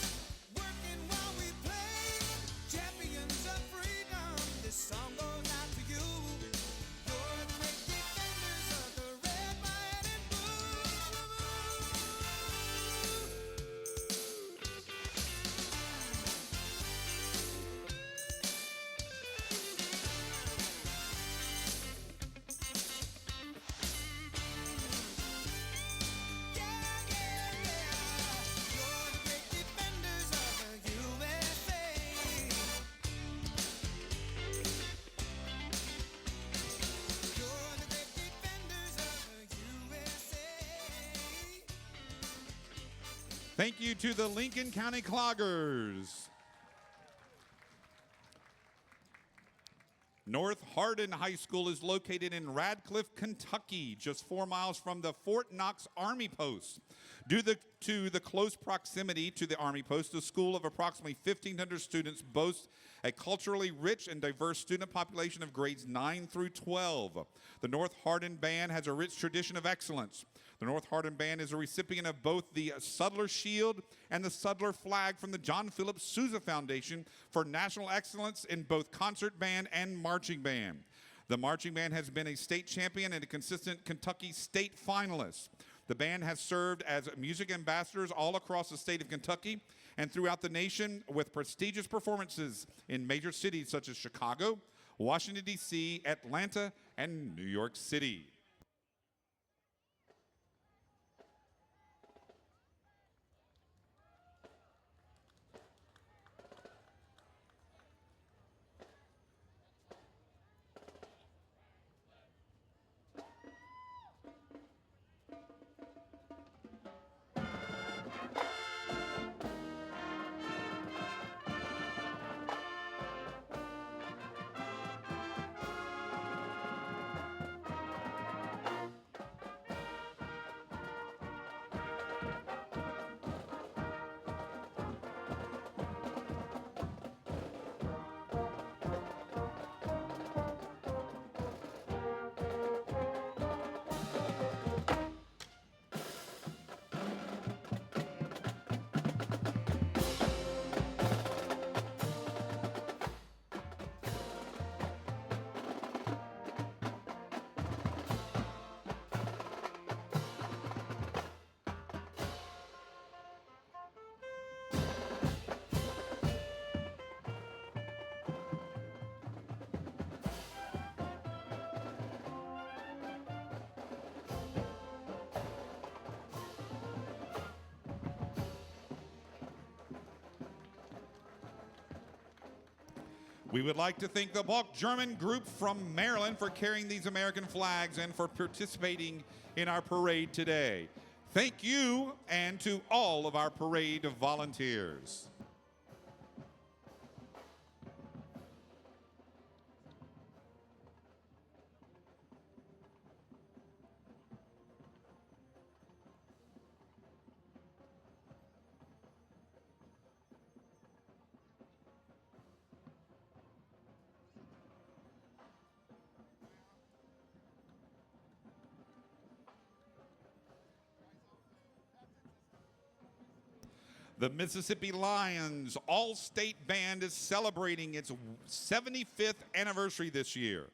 working while we play. Champions of freedom, this song goes out to you. You're the great defenders of the red, white, and blue. Yeah, yeah, yeah. You're the great defenders of the USA. You're the great defenders of the USA. Thank you to the Lincoln County Cloggers. North Hardin High School is located in Radcliffe, Kentucky, just 4 miles from the Fort Knox Army Post. Due to the close proximity to the Army Post, the school of approximately 1,500 students boasts a culturally rich and diverse student population of grades 9 through 12. The North Hardin Band has a rich tradition of excellence. The North Hardin Band is a recipient of both the Sudler Shield and the Sudler Flag from the John Philip Sousa Foundation for national excellence in both concert band and marching band. The marching band has been a state champion and a consistent Kentucky state finalist. The band has served as music ambassadors all across the state of Kentucky and throughout the nation with prestigious performances in major cities such as Chicago, Washington, D.C., Atlanta, and New York City. We would like to thank the Balk German group from Maryland for carrying these American flags and for participating in our parade today. Thank you, and to all of our parade volunteers. The Mississippi Lions All-State Band is celebrating its 75th anniversary this year.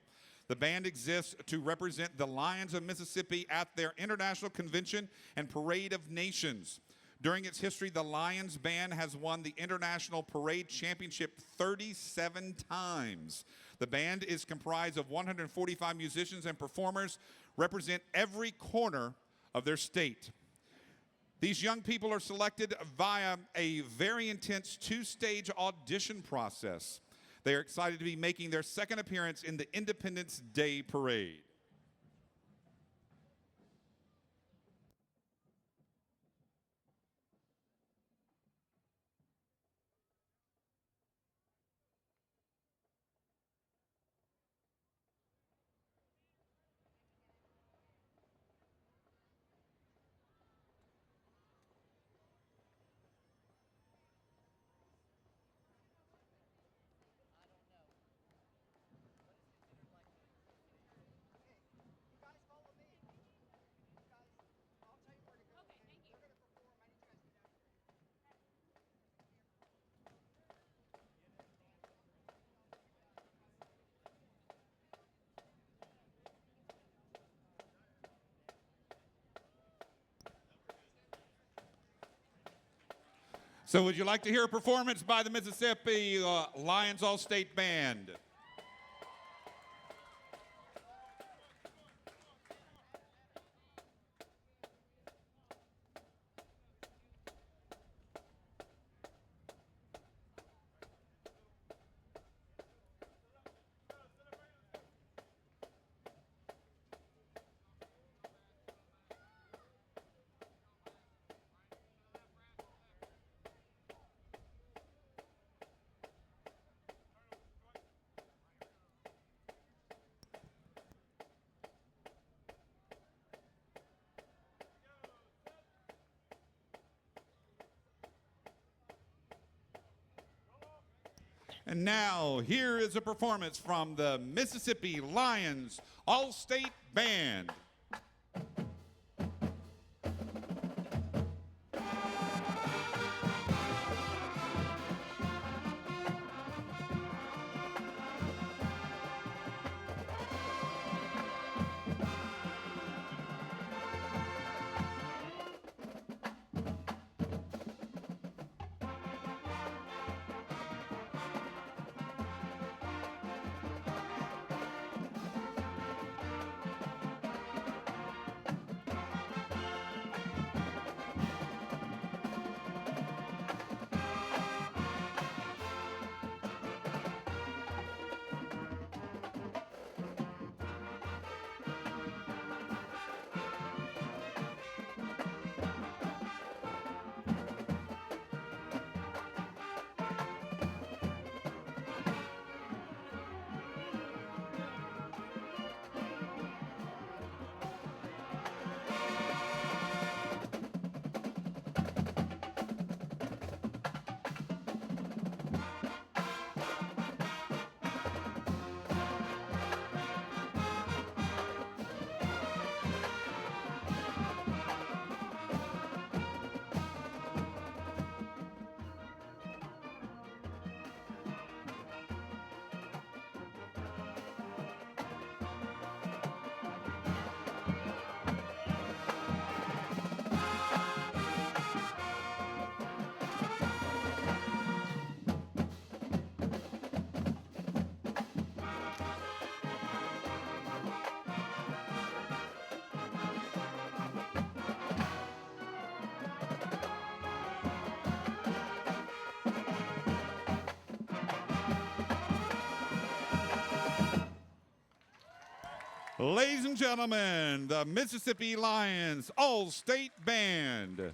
The band exists to represent the Lions of Mississippi at their International Convention and Parade of Nations. During its history, the Lions Band has won the International Parade Championship 37 times. The band is comprised of 145 musicians and performers, represent every corner of their state. These young people are selected via a very intense two-stage audition process. They are excited to be making their second appearance in the Independence Day Parade. So would you like to hear a performance by the Mississippi Lions All-State Band? And now, here is a performance from the Mississippi Lions All-State Band. Ladies and gentlemen, the Mississippi Lions All-State Band.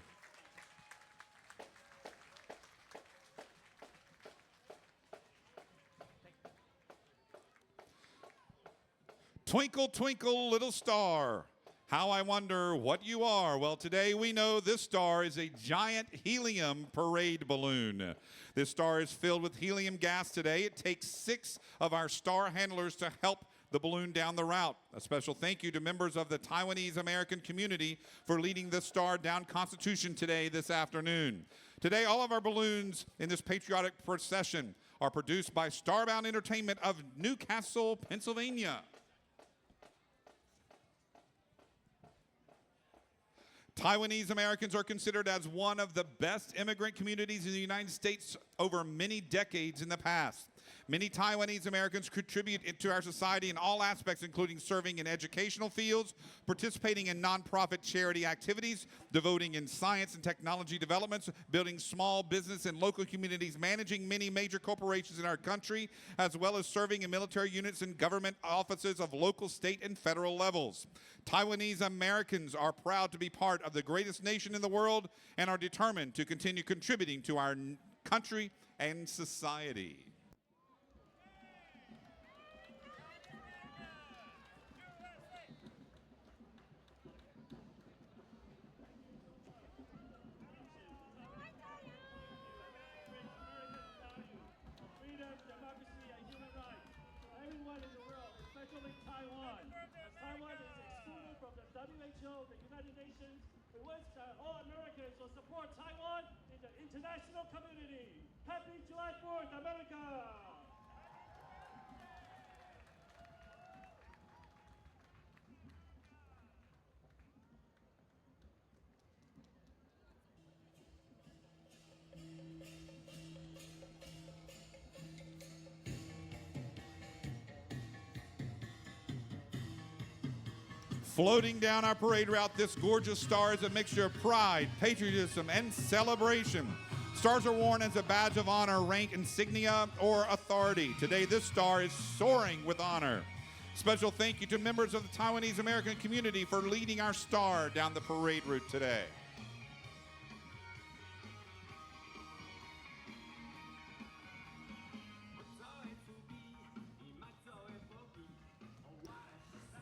Twinkle, twinkle, little star, how I wonder what you are. Well, today we know this star is a giant helium parade balloon. This star is filled with helium gas today. It takes 6 of our star handlers to help the balloon down the route. A special thank you to members of the Taiwanese American community for leading this star down Constitution today this afternoon. Today, all of our balloons in this patriotic procession are produced by Starbound Entertainment of Newcastle, Pennsylvania. Taiwanese Americans are considered as one of the best immigrant communities in the United States over many decades in the past. Many Taiwanese Americans contribute to our society in all aspects, including serving in educational fields, participating in nonprofit charity activities, devoting in science and technology developments, building small business and local communities, managing many major corporations in our country, as well as serving in military units and government offices of local, state, and federal levels. Taiwanese Americans are proud to be part of the greatest nation in the world and are determined to continue contributing to our country and society. Freedom, democracy, and human rights for everyone in the world, especially Taiwan. As Taiwan is excluded from the WHO, the United Nations, we wish that all Americans will support Taiwan in the international community. Happy July 4th, America! Floating down our parade route, this gorgeous star is a mixture of pride, patriotism, and celebration. Stars are worn as a badge of honor, rank, insignia, or authority. Today, this star is soaring with honor. Special thank you to members of the Taiwanese American community for leading our star down the parade route today.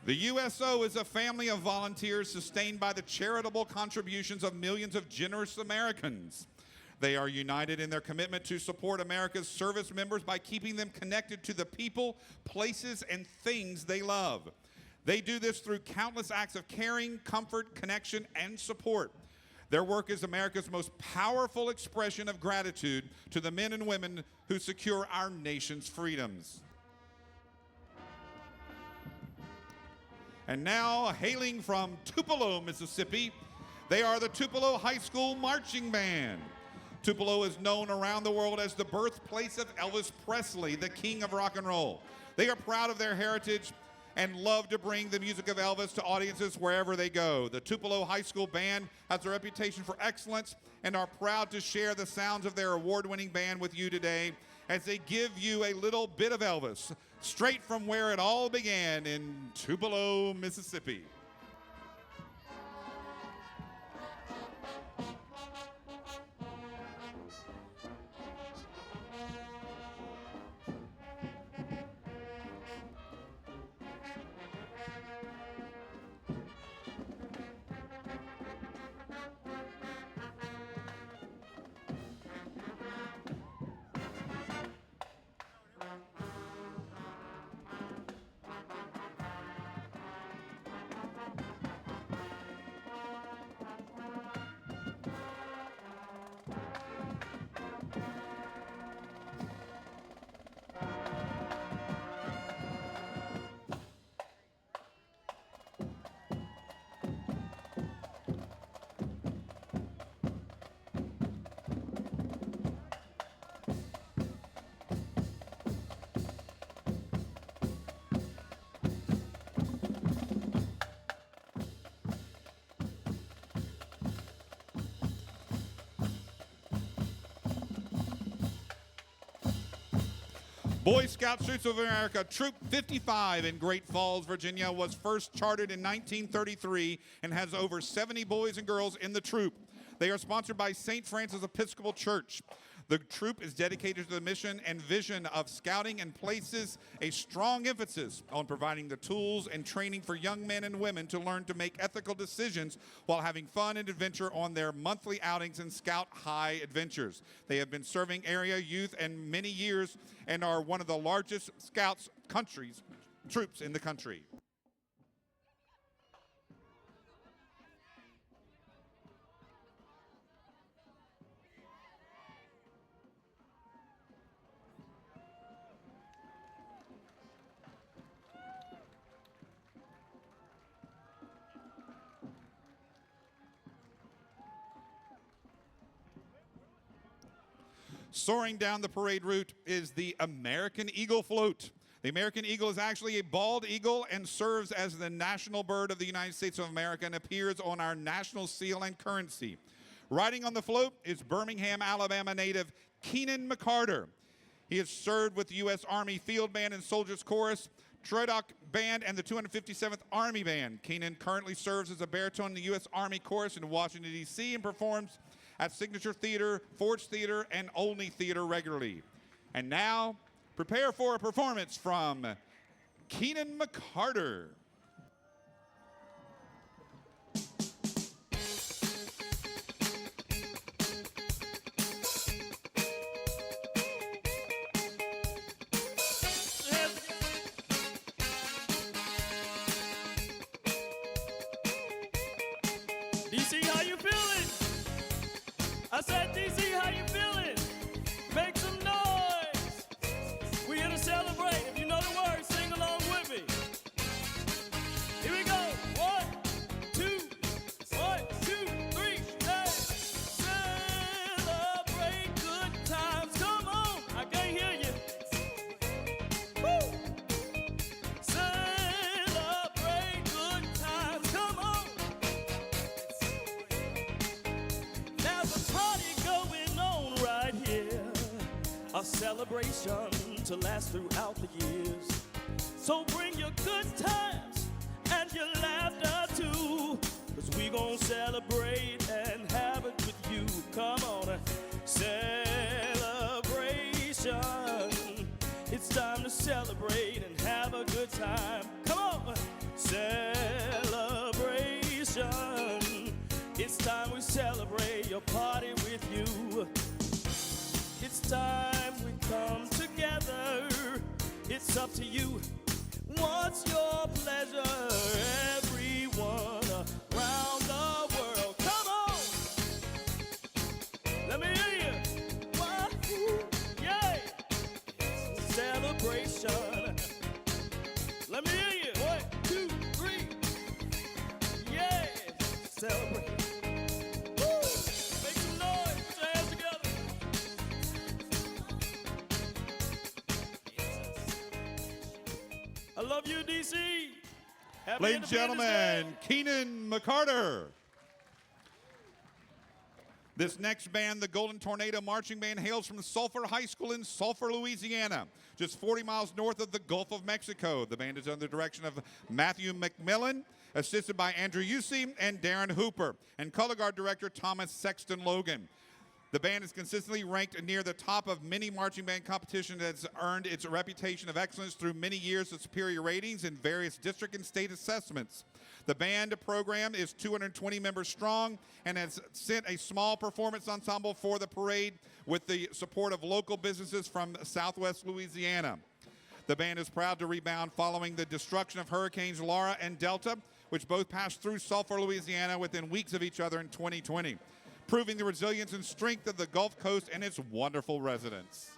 The USO is a family of volunteers sustained by the charitable contributions of millions of generous Americans. They are united in their commitment to support America's service members by keeping them connected to the people, places, and things they love. They do this through countless acts of caring, comfort, connection, and support. Their work is America's most powerful expression of gratitude to the men and women who secure our nation's freedoms. And now, hailing from Tupelo, Mississippi, they are the Tupelo High School Marching Band. Tupelo is known around the world as the birthplace of Elvis Presley, the king of rock and roll. They are proud of their heritage and love to bring the music of Elvis to audiences wherever they go. The Tupelo High School Band has a reputation for excellence and are proud to share the sounds of their award-winning band with you today as they give you a little bit of Elvis, straight from where it all began in Tupelo, Mississippi. Boy Scout Troops of America, Troop 55 in Great Falls, Virginia, was first chartered in 1933 and has over 70 boys and girls in the troop. They are sponsored by St. Francis Episcopal Church. The troop is dedicated to the mission and vision of scouting and places a strong emphasis on providing the tools and training for young men and women to learn to make ethical decisions while having fun and adventure on their monthly outings and Scout High adventures. They have been serving area youth and many years and are one of the largest Scouts troops in the country. Soaring down the parade route is the American Eagle float. The American Eagle is actually a bald eagle and serves as the national bird of the United States of America and appears on our national seal and currency. Riding on the float is Birmingham, Alabama native Keenan McCarter. He has served with the U.S. Army Field Band and Soldiers Chorus, Patriotic Band, and the 257th Army Band. Keenan currently serves as a baritone in the U.S. Army Chorus in Washington, D.C. and performs at Signature Theater, Forge Theater, and Olney Theater regularly. And now, prepare for a performance from Keenan McCarter. DC, how you feeling? I said, DC, how you feeling? Make some noise. We're here to celebrate. If you know the words, sing along with me. Here we go. 1, 2, 1, 2, 3. Hey. Celebrate good times. Come on. I can't hear you. Woo. Celebrate good times. Come on. There's a party going on right here, a celebration to last throughout the years. So bring your good times and your laughter too, 'cause we gon' celebrate and have it with you. Come on, celebration. It's time to celebrate and have a good time. Come on, celebration. It's time we celebrate your party with you. It's time we come together. It's up to you. What's your pleasure? Everyone around the world. Come on. Let me hear you. Wahoo. Yay. Celebration. Let me hear you. 1, 2, 3. Yeah. Celebrate. I love you, DC. Happy Ladies and Independence gentlemen, Day. Keenan McCarter. This next band, the Golden Tornado Marching Band, hails from Sulphur High School in Sulphur, Louisiana, just 40 miles north of the Gulf of Mexico. The band is under the direction of Matthew McMillan, assisted by Andrew Yusey and Darren Hooper, and color guard director Thomas Sexton Logan. The band is consistently ranked near the top of many marching band competitions that has earned its reputation of excellence through many years of superior ratings in various district and state assessments. The band program is 220 members strong and has sent a small performance ensemble for the parade with the support of local businesses from Southwest Louisiana. The band is proud to rebound following the destruction of Hurricanes Laura and Delta, which both passed through Sulphur, Louisiana within weeks of each other in 2020. Proving the resilience and strength of the Gulf Coast and its wonderful residents.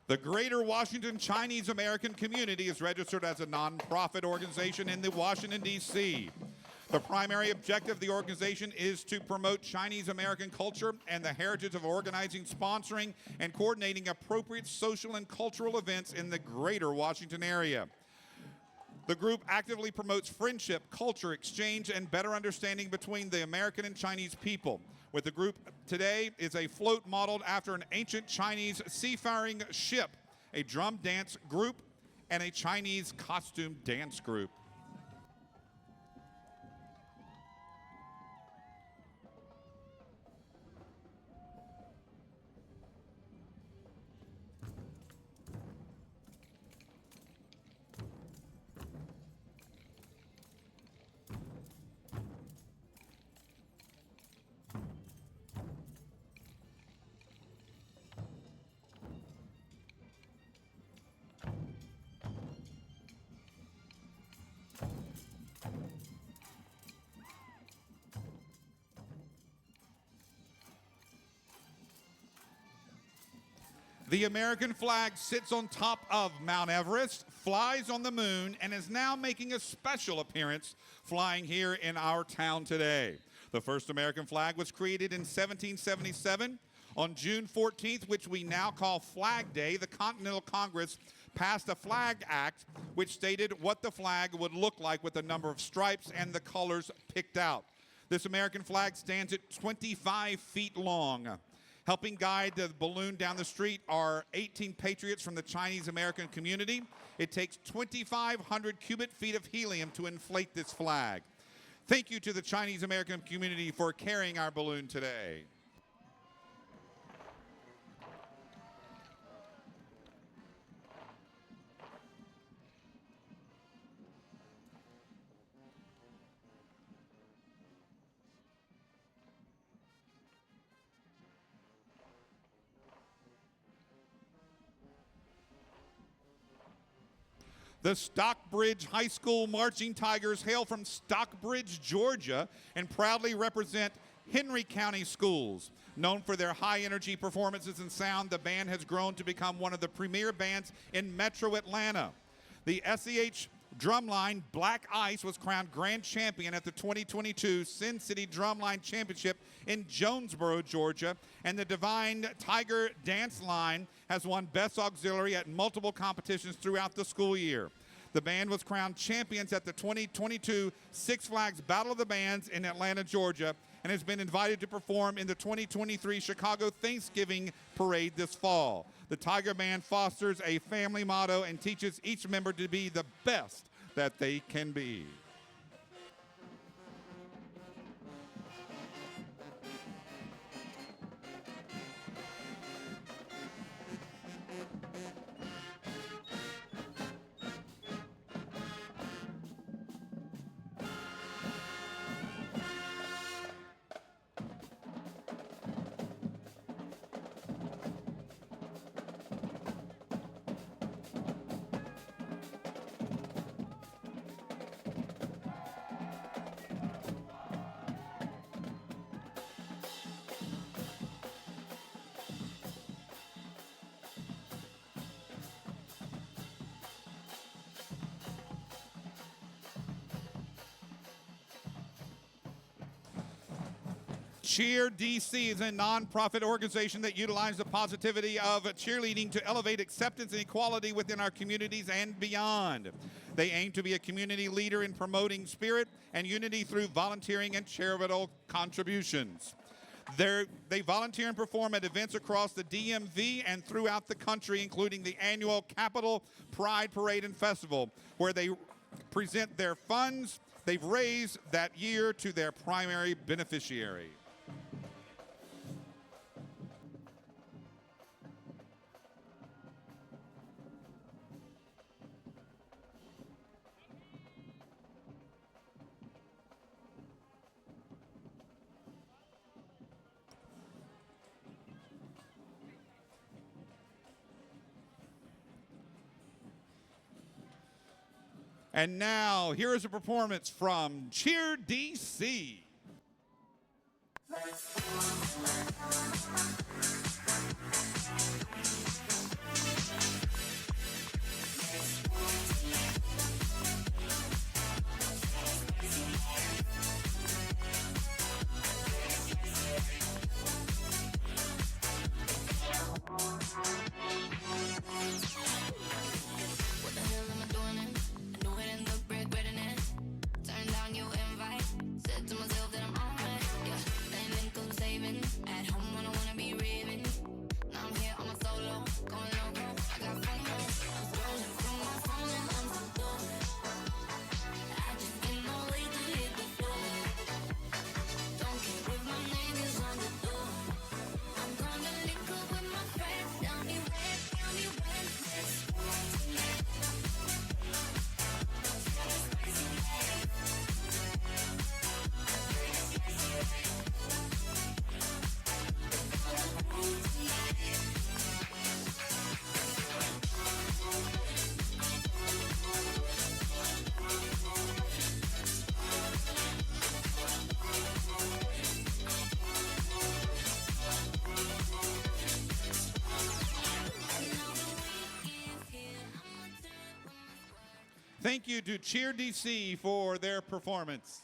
The Greater Washington Chinese American Community is registered as a nonprofit organization in the Washington, D.C. The primary objective of the organization is to promote Chinese American culture and the heritage of organizing, sponsoring, and coordinating appropriate social and cultural events in the Greater Washington area. The group actively promotes friendship, culture, exchange, and better understanding between the American and Chinese people. With the group today is a float modeled after an ancient Chinese seafaring ship, a drum dance group, and a Chinese costume dance group. The American flag sits on top of Mount Everest, flies on the moon, and is now making a special appearance flying here in our town today. The first American flag was created in 1777. On June 14th, which we now call Flag Day, the Continental Congress passed a Flag Act which stated what the flag would look like with a number of stripes and the colors picked out. This American flag stands at 25 feet long. Helping guide the balloon down the street are 18 patriots from the Chinese American community. It takes 2,500 cubic feet of helium to inflate this flag. Thank you to the Chinese American community for carrying our balloon today. The Stockbridge High School Marching Tigers hail from Stockbridge, Georgia, and proudly represent Henry County Schools. Known for their high-energy performances and sound, the band has grown to become one of the premier bands in Metro Atlanta. The SEH Drumline Black Ice was crowned grand champion at the 2022 Sin City Drumline Championship in Jonesboro, Georgia, and the Divine Tiger Dance Line has won Best Auxiliary at multiple competitions throughout the school year. The band was crowned champions at the 2022 Six Flags Battle of the Bands in Atlanta, Georgia, and has been invited to perform in the 2023 Chicago Thanksgiving Parade this fall. The Tiger Band fosters a family motto and teaches each member to be the best that they can be. Cheer DC is a nonprofit organization that utilizes the positivity of cheerleading to elevate acceptance and equality within our communities and beyond. They aim to be a community leader in promoting spirit and unity through volunteering and charitable contributions. They volunteer and perform at events across the DMV and throughout the country, including the annual Capitol Pride Parade and Festival, where they present their funds they've raised that year to their primary beneficiary. And now, here is a performance from Cheer DC. Thank you to Cheer DC for their performance.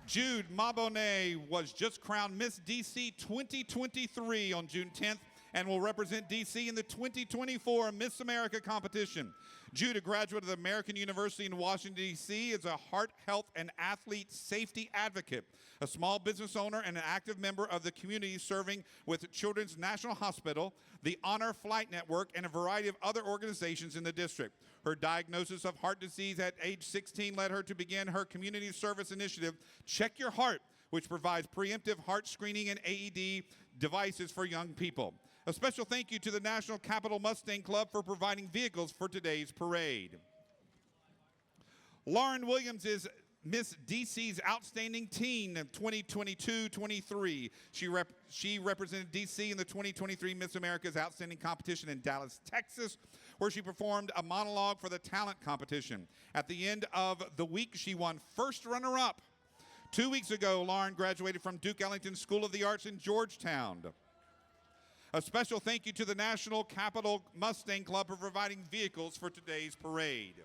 Jude Mabonnet was just crowned Miss DC 2023 on June 10th and will represent DC in the 2024 Miss America competition. Jude, a graduate of the American University in Washington, D.C., is a heart, health, and athlete safety advocate, a small business owner, and an active member of the community serving with Children's National Hospital, the Honor Flight Network, and a variety of other organizations in the district. Her diagnosis of heart disease at age 16 led her to begin her community service initiative, Check Your Heart, which provides preemptive heart screening and AED devices for young people. A special thank you to the National Capital Mustang Club for providing vehicles for today's parade. Lauren Williams is Miss DC's Outstanding Teen 2022-23. She represented DC in the 2023 Miss America's Outstanding Competition in Dallas, Texas, where she performed a monologue for the talent competition. At the end of the week, she won first runner-up. 2 weeks ago, Lauren graduated from Duke Ellington School of the Arts in Georgetown. A special thank you to the National Capital Mustang Club for providing vehicles for today's parade.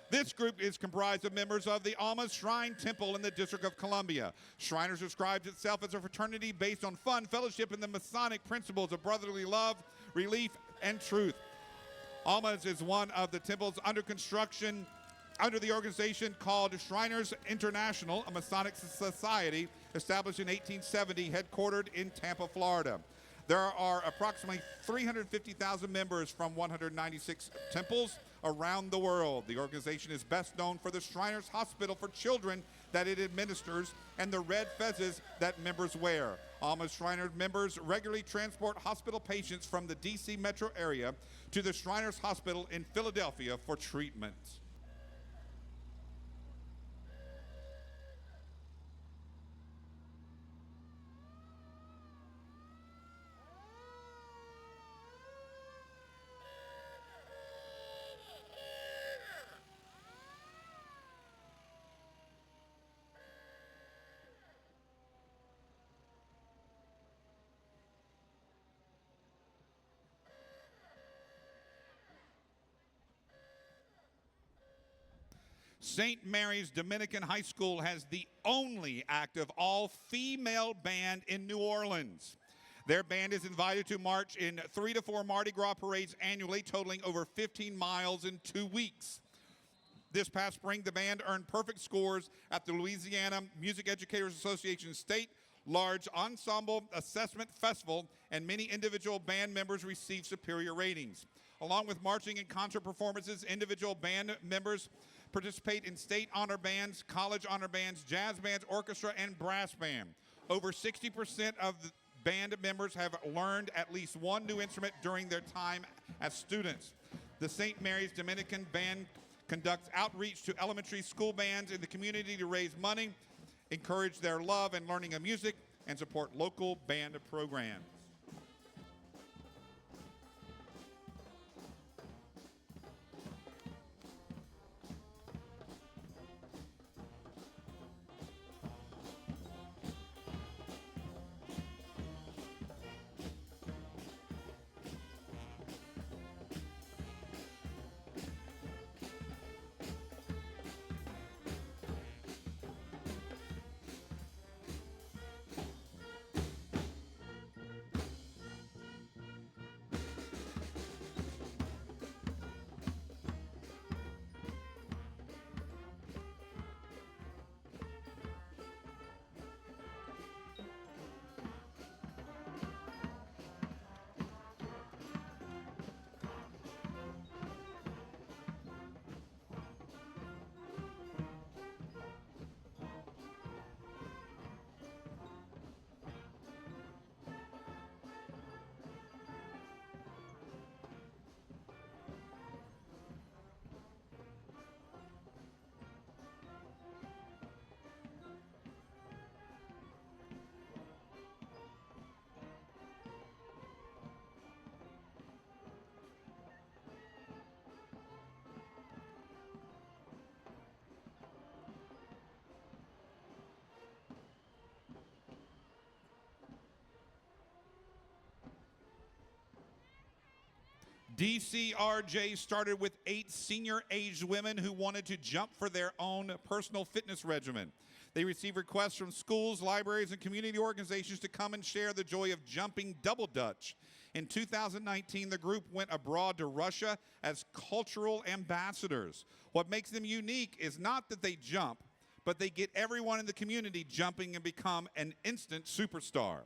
This group is comprised of members of the Alma Shrine Temple in the District of Columbia. Shriners describes itself as a fraternity based on fun, fellowship, and the Masonic principles of brotherly love, relief, and truth. Alma's is one of the temples under construction under the organization called Shriners International, a Masonic society established in 1870, headquartered in Tampa, Florida. There are approximately 350,000 members from 196 temples around the world. The organization is best known for the Shriners Hospital for Children that it administers and the red fezzes that members wear. Alma Shriners members regularly transport hospital patients from the D.C. metro area to the Shriners Hospital in Philadelphia for treatment. St. Mary's Dominican High School has the only active all-female band in New Orleans. Their band is invited to march in 3 to 4 Mardi Gras parades annually, totaling over 15 miles in 2 weeks. This past spring, the band earned perfect scores at the Louisiana Music Educators Association State Large Ensemble Assessment Festival, and many individual band members received superior ratings. Along with marching and concert performances, individual band members participate in state honor bands, college honor bands, jazz bands, orchestra, and brass band. Over 60% of the band members have learned at least one new instrument during their time as students. The St. Mary's Dominican Band conducts outreach to elementary school bands in the community to raise money, encourage their love and learning of music, and support local band programs. DCRJ started with 8 senior-aged women who wanted to jump for their own personal fitness regimen. They received requests from schools, libraries, and community organizations to come and share the joy of jumping double Dutch. In 2019, the group went abroad to Russia as cultural ambassadors. What makes them unique is not that they jump, but they get everyone in the community jumping and become an instant superstar.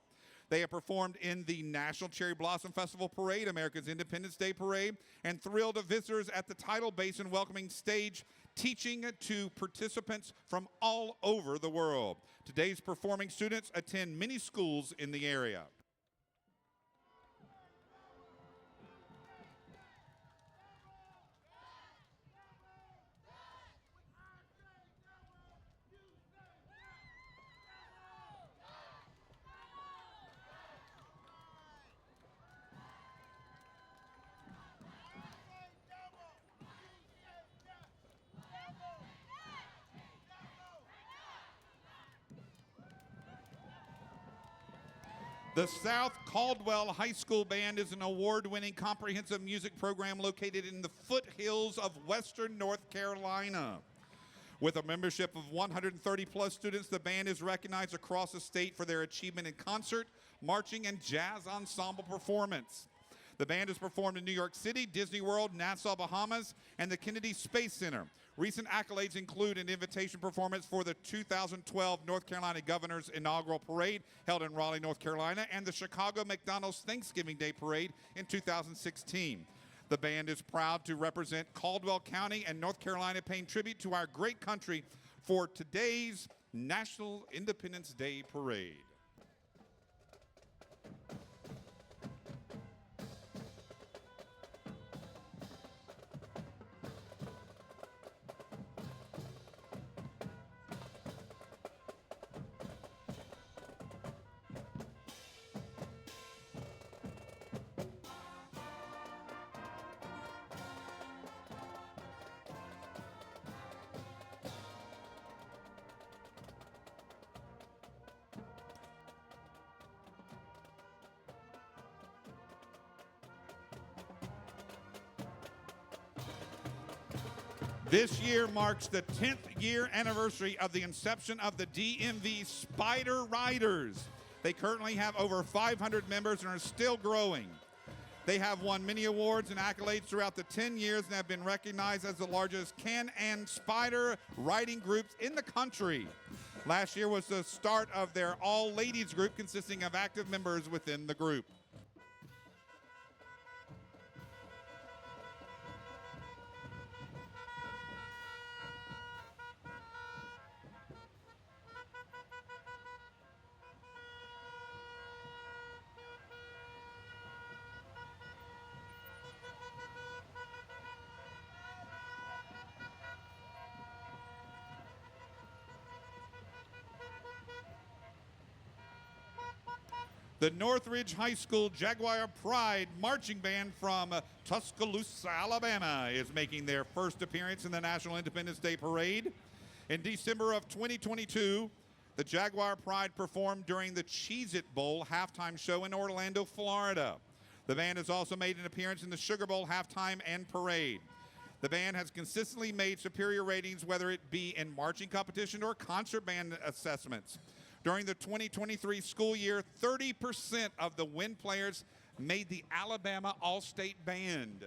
They have performed in the National Cherry Blossom Festival Parade, America's Independence Day Parade, and thrilled visitors at the Tidal Basin welcoming stage, teaching to participants from all over the world. Today's performing students attend many schools in the area. The South Caldwell High School Band is an award-winning comprehensive music program located in the foothills of western North Carolina. With a membership of 130-plus students, the band is recognized across the state for their achievement in concert, marching, and jazz ensemble performance. The band has performed in New York City, Disney World, Nassau, Bahamas, and the Kennedy Space Center. Recent accolades include an invitation performance for the 2012 North Carolina Governor's Inaugural Parade held in Raleigh, North Carolina, and the Chicago McDonald's Thanksgiving Day Parade in 2016. The band is proud to represent Caldwell County and North Carolina, paying tribute to our great country for today's National Independence Day Parade. This year marks the 10th year anniversary of the inception of the DMV Spider Riders. They currently have over 500 members and are still growing. They have won many awards and accolades throughout the 10 years and have been recognized as the largest can-and spider riding groups in the country. Last year was the start of their all-ladies group consisting of active members within the group. The Northridge High School Jaguar Pride Marching Band from Tuscaloosa, Alabama is making their first appearance in the National Independence Day Parade. In December of 2022, the Jaguar Pride performed during the Cheez-It Bowl halftime show in Orlando, Florida. The band has also made an appearance in the Sugar Bowl halftime and parade. The band has consistently made superior ratings, whether it be in marching competition or concert band assessments. During the 2023 school year, 30% of the win players made the Alabama All-State Band.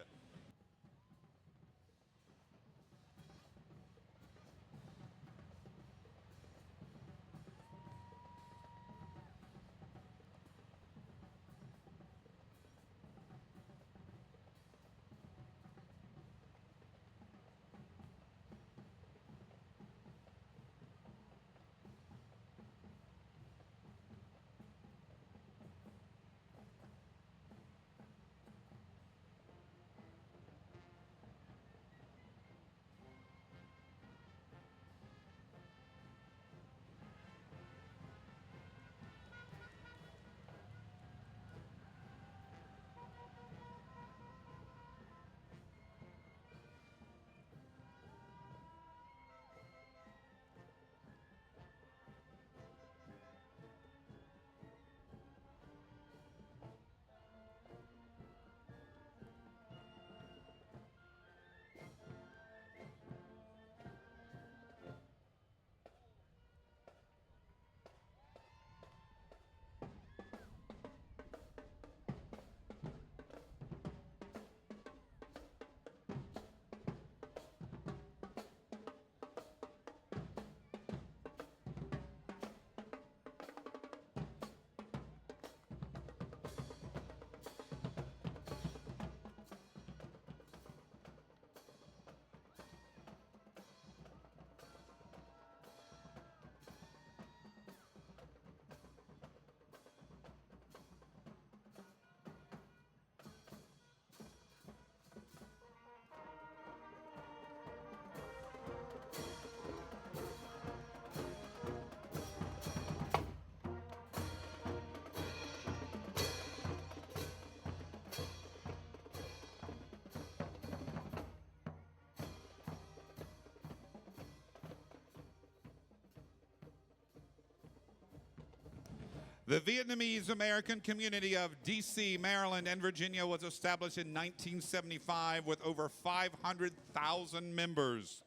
The Vietnamese American community of D.C., Maryland, and Virginia was established in 1975 with over 500,000 members.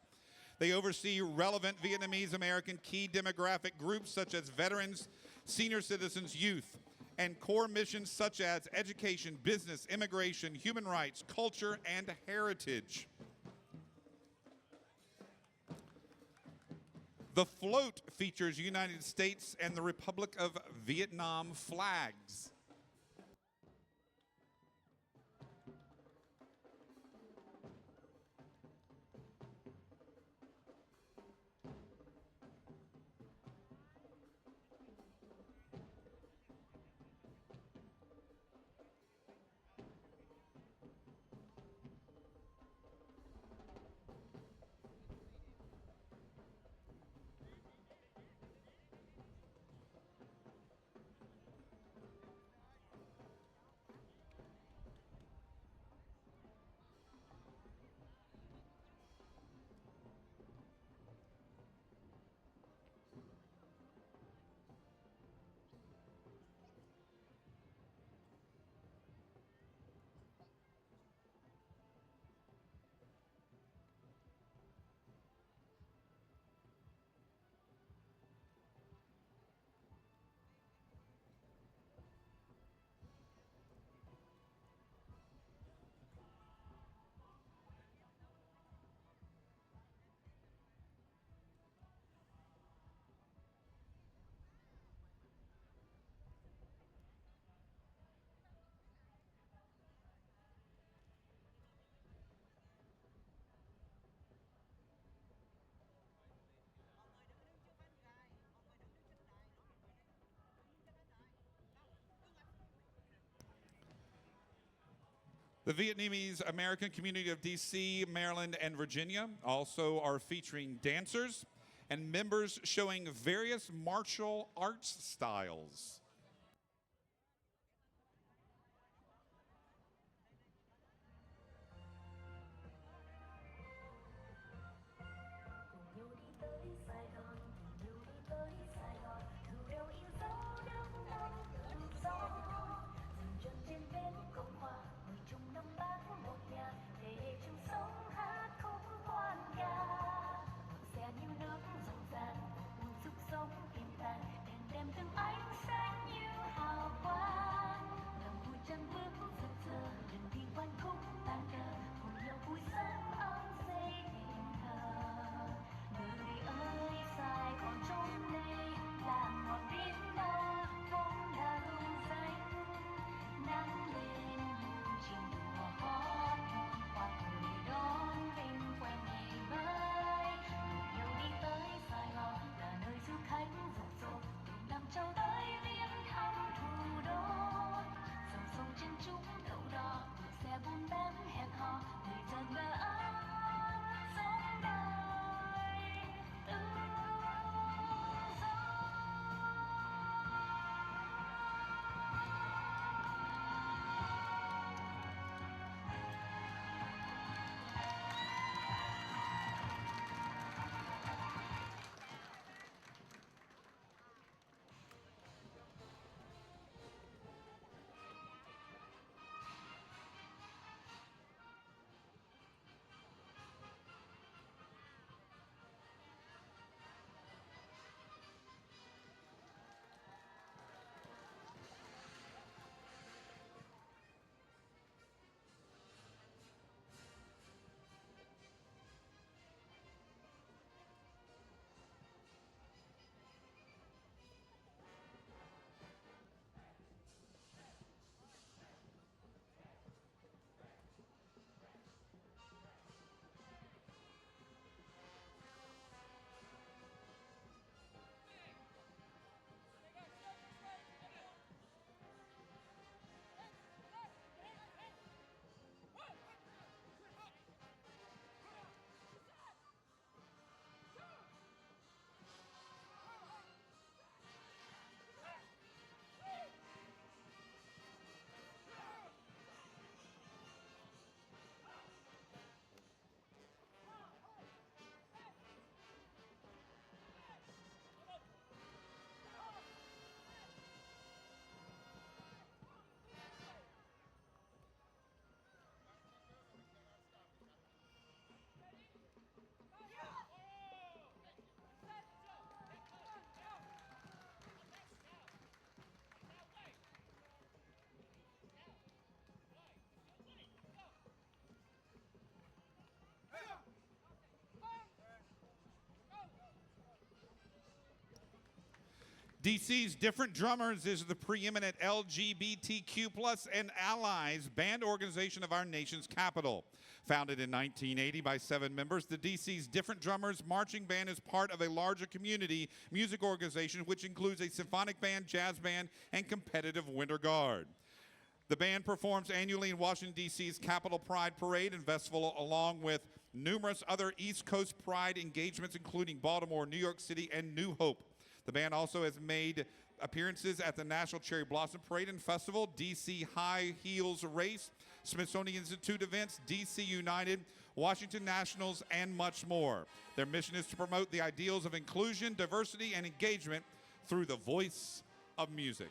They oversee relevant Vietnamese American key demographic groups such as veterans, senior citizens, youth, and core missions such as education, business, immigration, human rights, culture, and heritage. The float features United States and the Republic of Vietnam flags. The Vietnamese American community of D.C., Maryland, and Virginia also are featuring dancers and members showing various martial arts styles. Sống im lặng đèn đem từng ánh sáng DC's Different Drummers is the preeminent LGBTQ plus and allies band organization of our nation's capital. Founded in 1980 by 7 members, the DC's Different Drummers marching band is part of a larger community music organization which includes a symphonic band, jazz band, and competitive winter guard. The band performs annually in Washington, D.C.'s Capitol Pride Parade and Festival, along with numerous other East Coast Pride engagements, including Baltimore, New York City, and New Hope. The band also has made appearances at the National Cherry Blossom Parade and Festival, D.C. High Heels Race, Smithsonian Institute events, D.C. United, Washington Nationals, and much more. Their mission is to promote the ideals of inclusion, diversity, and engagement through the voice of music.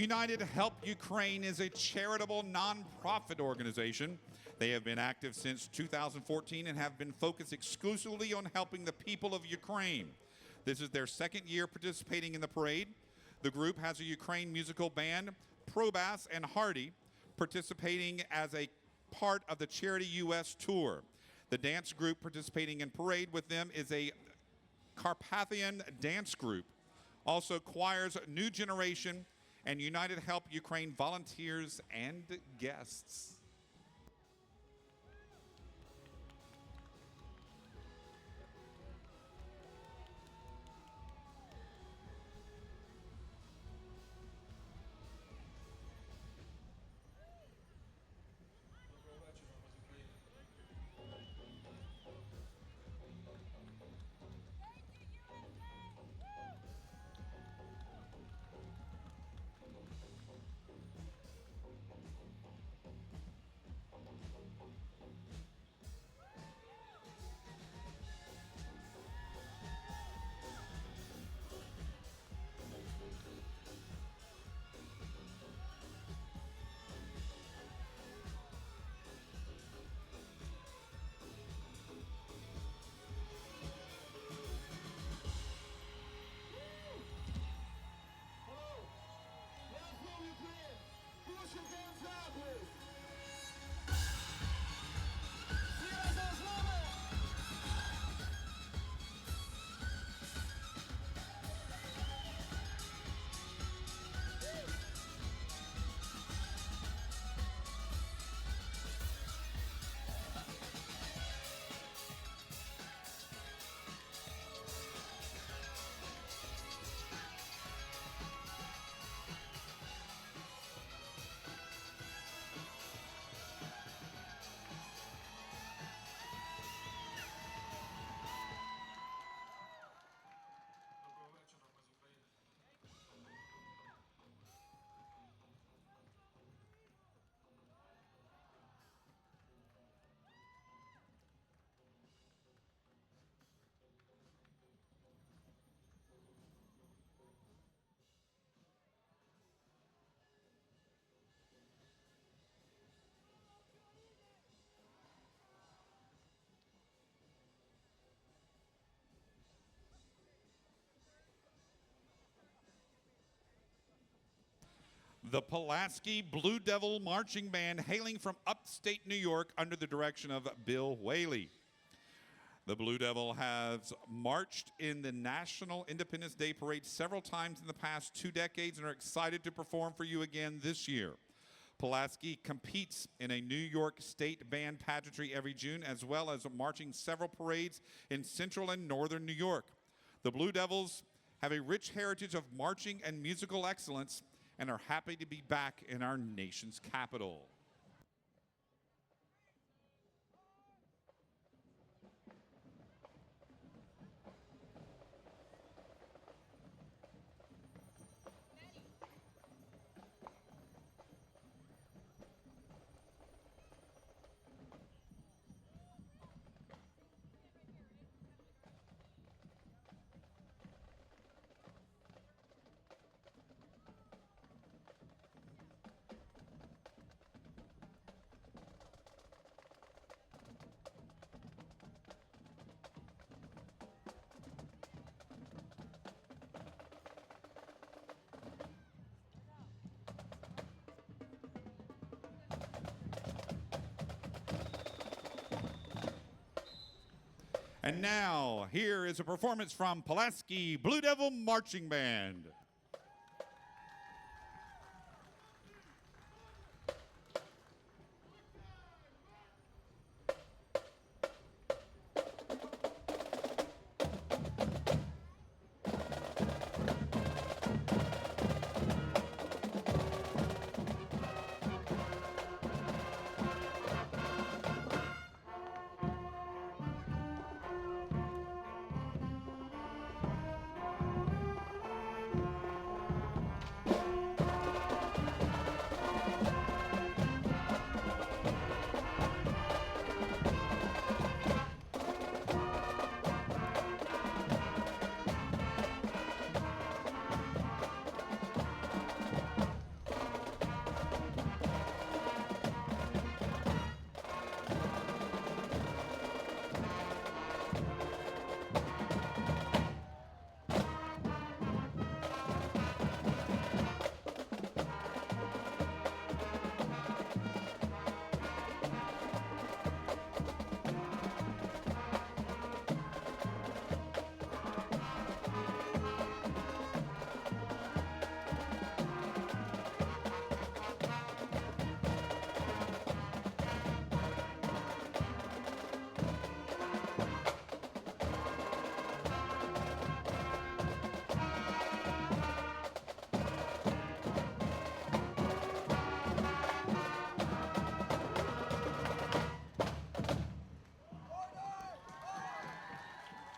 United Help Ukraine is a charitable nonprofit organization. They have been active since 2014 and have been focused exclusively on helping the people of Ukraine. This is their second year participating in the parade. The group has a Ukraine musical band, Probass and Hardy, participating as a part of the Charity US tour. The dance group participating in parade with them is a Carpathian dance group. Also choirs New Generation and United Help Ukraine volunteers and guests. The Pulaski Blue Devil Marching Band, hailing from upstate New York under the direction of Bill Whaley. The Blue Devil has marched in the National Independence Day Parade several times in the past 2 decades and are excited to perform for you again this year. Pulaski competes in a New York State Band Pageantry every June, as well as marching several parades in central and northern New York. The Blue Devils have a rich heritage of marching and musical excellence and are happy to be back in our nation's capital. And now, here is a performance from Pulaski Blue Devil Marching Band.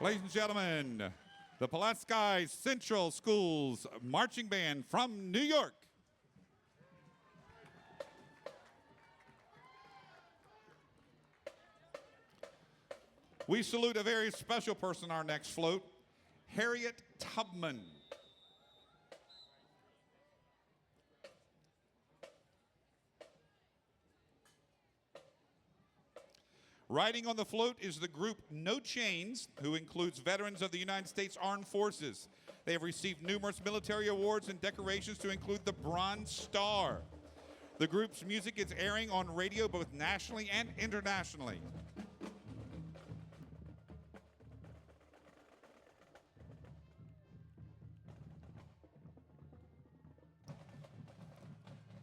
Ladies and gentlemen, the Pulaski Central Schools Marching Band from New York. We salute a very special person on our next float, Harriet Tubman. Riding on the float is the group No Chains, who includes veterans of the United States Armed Forces. They have received numerous military awards and decorations to include the Bronze Star. The group's music is airing on radio both nationally and internationally.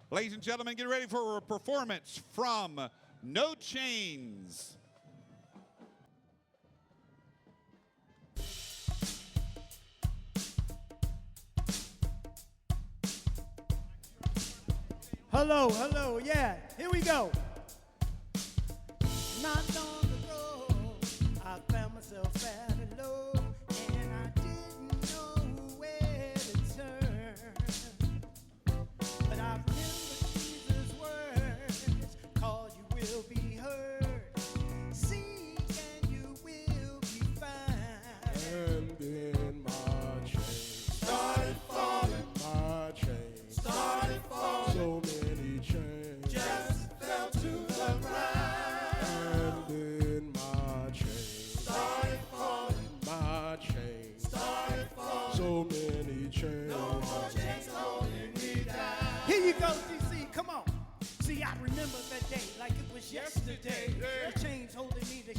Ladies and gentlemen, get ready for a performance from No Chains. Hello, hello, yeah, here we go. Not long ago, I found myself at a low, and I didn't know where to turn. But I remember Jesus' words, cause you will be heard. Seek and you will be found. And then my chain started falling. My chain started falling. So many chains just fell to the ground. And then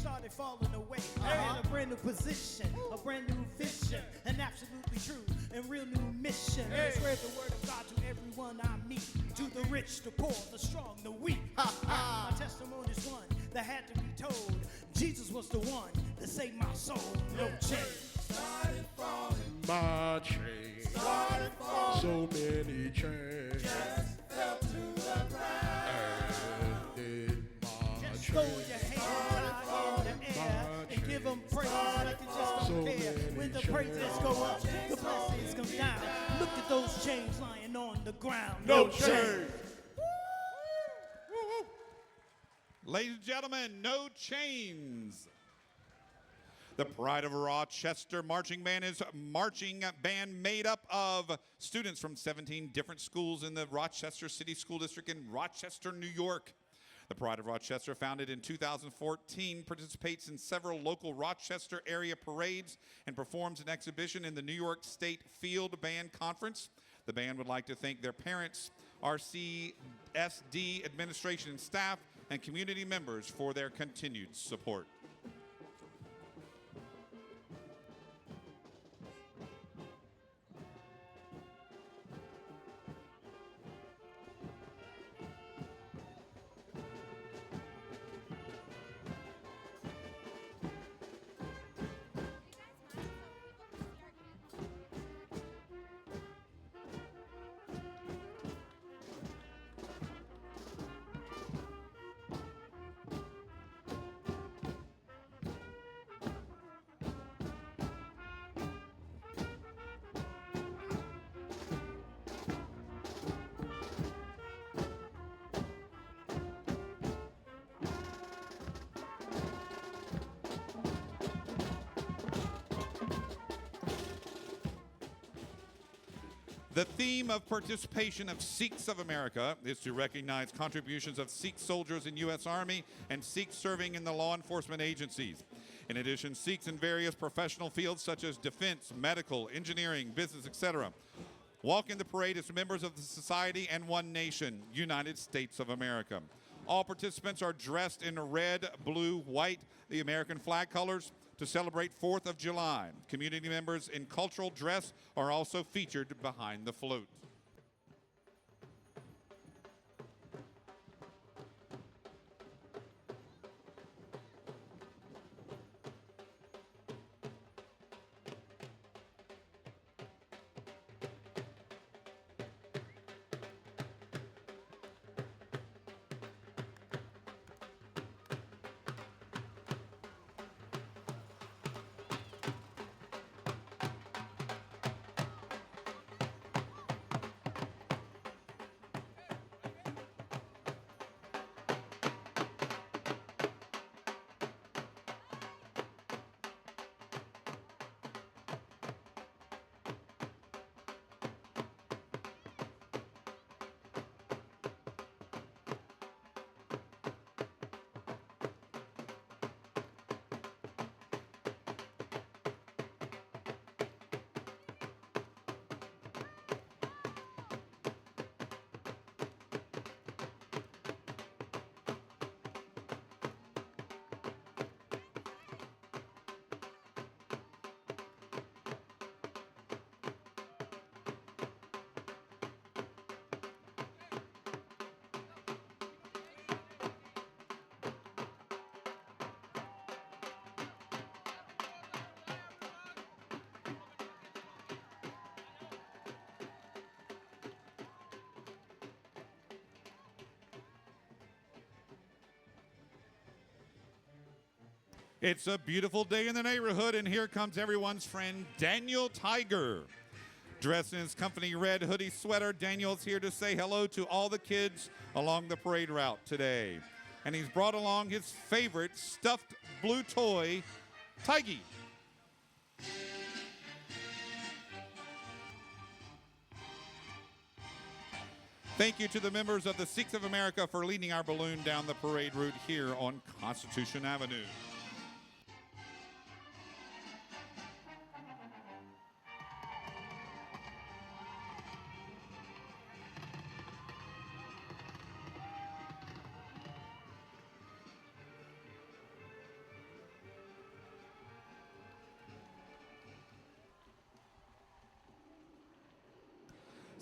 started falling away. I had a brand new position, a brand new vision, an absolutely true and real new mission. And spread the word of God to everyone I meet, to the rich, the poor, the strong, the weak. My testimony's one that had to be told. Jesus was the one that saved my soul. No change. Started falling. My chain. Started falling. So many chains. Just fell to the ground. And my Just throw your hands out in the air and give them praise like you just don't care. When the praises go up, the blessings come down. Look at those chains lying on the ground. No change. Ladies and gentlemen, No Chains. The Pride of Rochester Marching Band is a marching band made up of students from 17 different schools in the Rochester City School District in Rochester, New York. The Pride of Rochester, founded in 2014, participates in several local Rochester area parades and performs an exhibition in the New York State Field Band Conference. The band would like to thank their parents, RCSD administration and staff, and community members for their continued support. The theme of participation of Sikhs of America is to recognize contributions of Sikh soldiers in U.S. Army and Sikhs serving in the law enforcement agencies. In addition, Sikhs in various professional fields such as defense, medical, engineering, business, etc. walk in the parade as members of the society and one nation, United States of America. All participants are dressed in red, blue, white, the American flag colors, to celebrate 4th of July. Community members in cultural dress are also featured behind the float. It's a beautiful day in the neighborhood, and here comes everyone's friend, Daniel Tiger. Dressed in his company red hoodie sweater, Daniel's here to say hello to all the kids along the parade route today. And he's brought along his favorite stuffed blue toy, Tiggy. Thank you to the members of the Sikhs of America for leading our balloon down the parade route here on Constitution Avenue.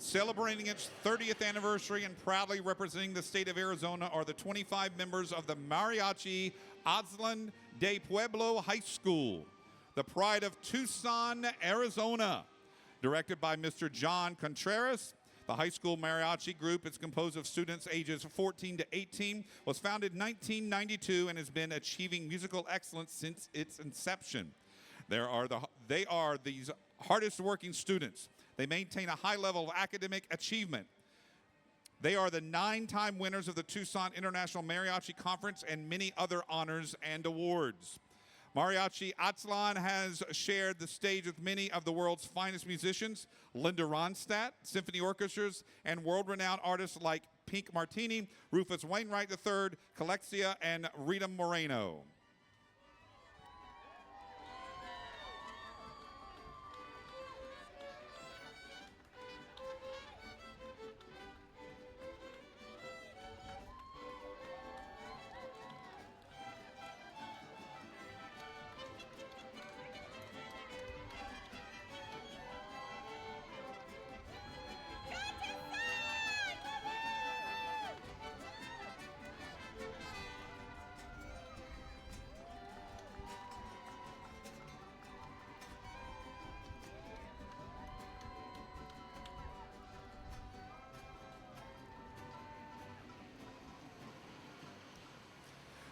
Celebrating its 30th anniversary and proudly representing the state of Arizona are the 25 members of the Mariachi Aztlan de Pueblo High School, the pride of Tucson, Arizona. Directed by Mr. John Contreras, the high school mariachi group is composed of students ages 14 to 18, was founded in 1992, and has been achieving musical excellence since its inception. They are these hardest working students. They maintain a high level of academic achievement. They are the 9-time winners of the Tucson International Mariachi Conference and many other honors and awards. Mariachi Aztlan has shared the stage with many of the world's finest musicians, Linda Ronstadt, symphony orchestras, and world-renowned artists like Pink Martini, Rufus Wainwright III, Calexia, and Rita Moreno.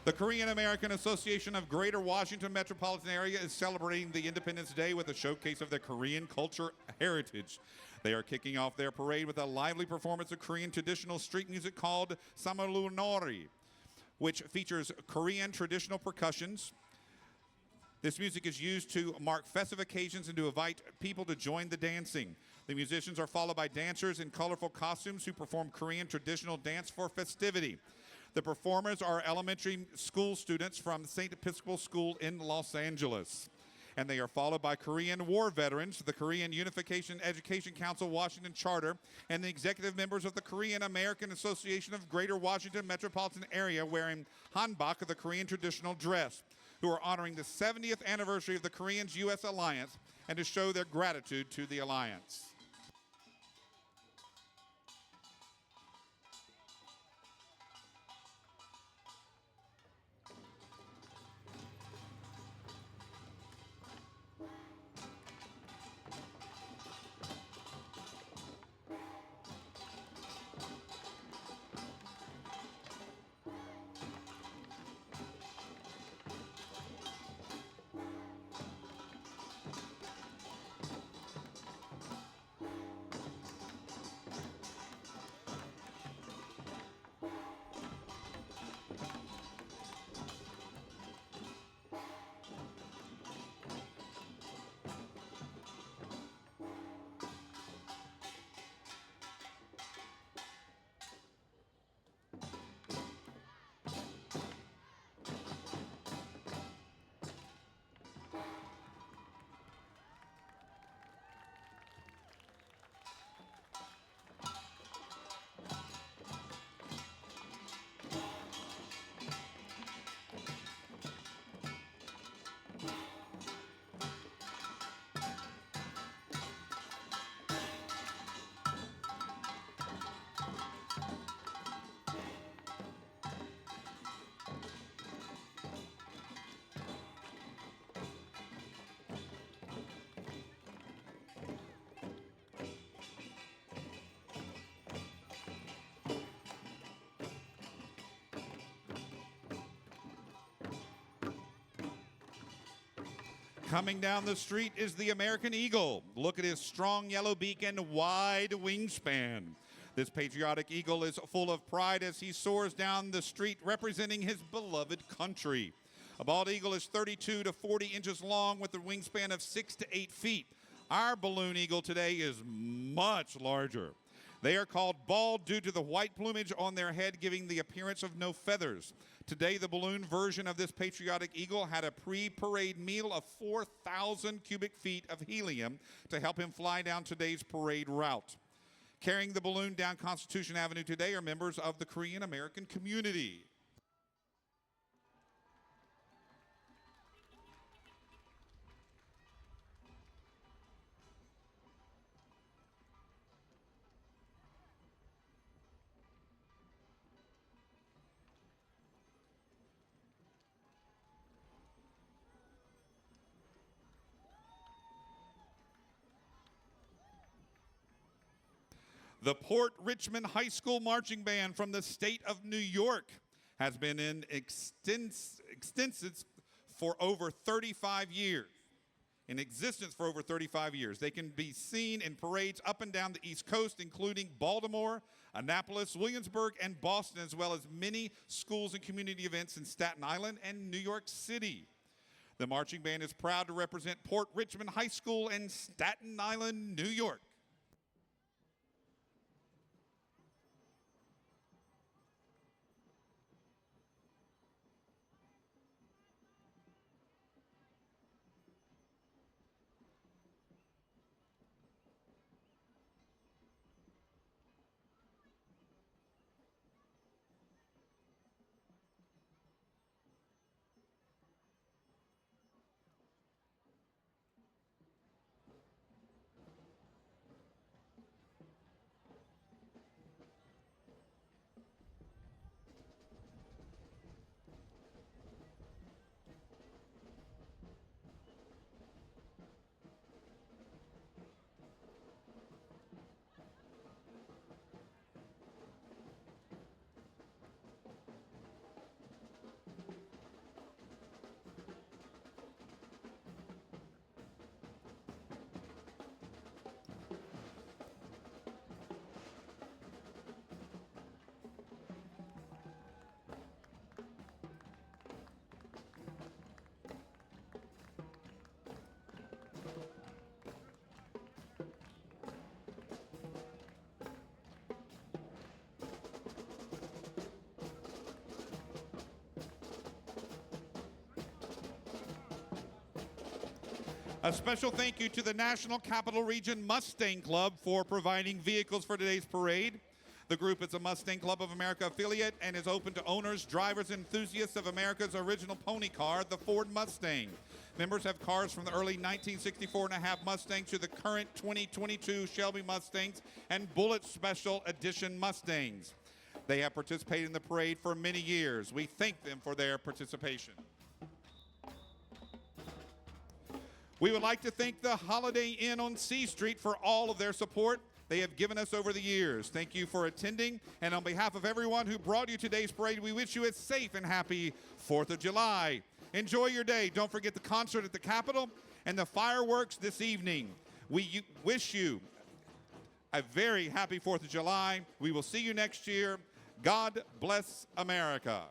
The Korean American Association of Greater Washington Metropolitan Area is celebrating the Independence Day with a showcase of their Korean culture heritage. They are kicking off their parade with a lively performance of Korean traditional street music called Samulunori, which features Korean traditional percussions. This music is used to mark festive occasions and to invite people to join the dancing. The musicians are followed by dancers in colorful costumes who perform Korean traditional dance for festivity. The performers are elementary school students from St. Episcopal School in Los Angeles. And they are followed by Korean war veterans, the Korean Unification Education Council Washington Charter, and the executive members of the Korean American Association of Greater Washington Metropolitan Area wearing hanbok, the Korean traditional dress, who are honoring the 70th anniversary of the Koreans-U.S. alliance and to show their gratitude to the alliance. Coming down the street is the American Eagle. Look at his strong yellow beak and wide wingspan. This patriotic eagle is full of pride as he soars down the street representing his beloved country. A bald eagle is 32 to 40 inches long with a wingspan of 6 to 8 feet. Our balloon eagle today is much larger. They are called bald due to the white plumage on their head giving the appearance of no feathers. Today, the balloon version of this patriotic eagle had a pre-parade meal of 4,000 cubic feet of helium to help him fly down today's parade route. Carrying the balloon down Constitution Avenue today are members of the Korean American community. The Port Richmond High School Marching Band from the state of New York has been in existence for over 35 years. In existence for over 35 years. They can be seen in parades up and down the East Coast, including Baltimore, Annapolis, Williamsburg, and Boston, as well as many schools and community events in Staten Island and New York City. The marching band is proud to represent Port Richmond High School in Staten Island, New York. A special thank you to the National Capital Region Mustang Club for providing vehicles for today's parade. The group is a Mustang Club of America affiliate and is open to owners, drivers, and enthusiasts of America's original pony car, the Ford Mustang. Members have cars from the early 1964 and a half Mustangs to the current 2022 Shelby Mustangs and Bullitt Special Edition Mustangs. They have participated in the parade for many years. We thank them for their participation. We would like to thank the Holiday Inn on C Street for all of their support they have given us over the years. Thank you for attending, and on behalf of everyone who brought you today's parade, we wish you a safe and happy 4th of July. Enjoy your day. Don't forget the concert at the Capitol and the fireworks this evening. We wish you a very happy 4th of July. We will see you next year. God bless America.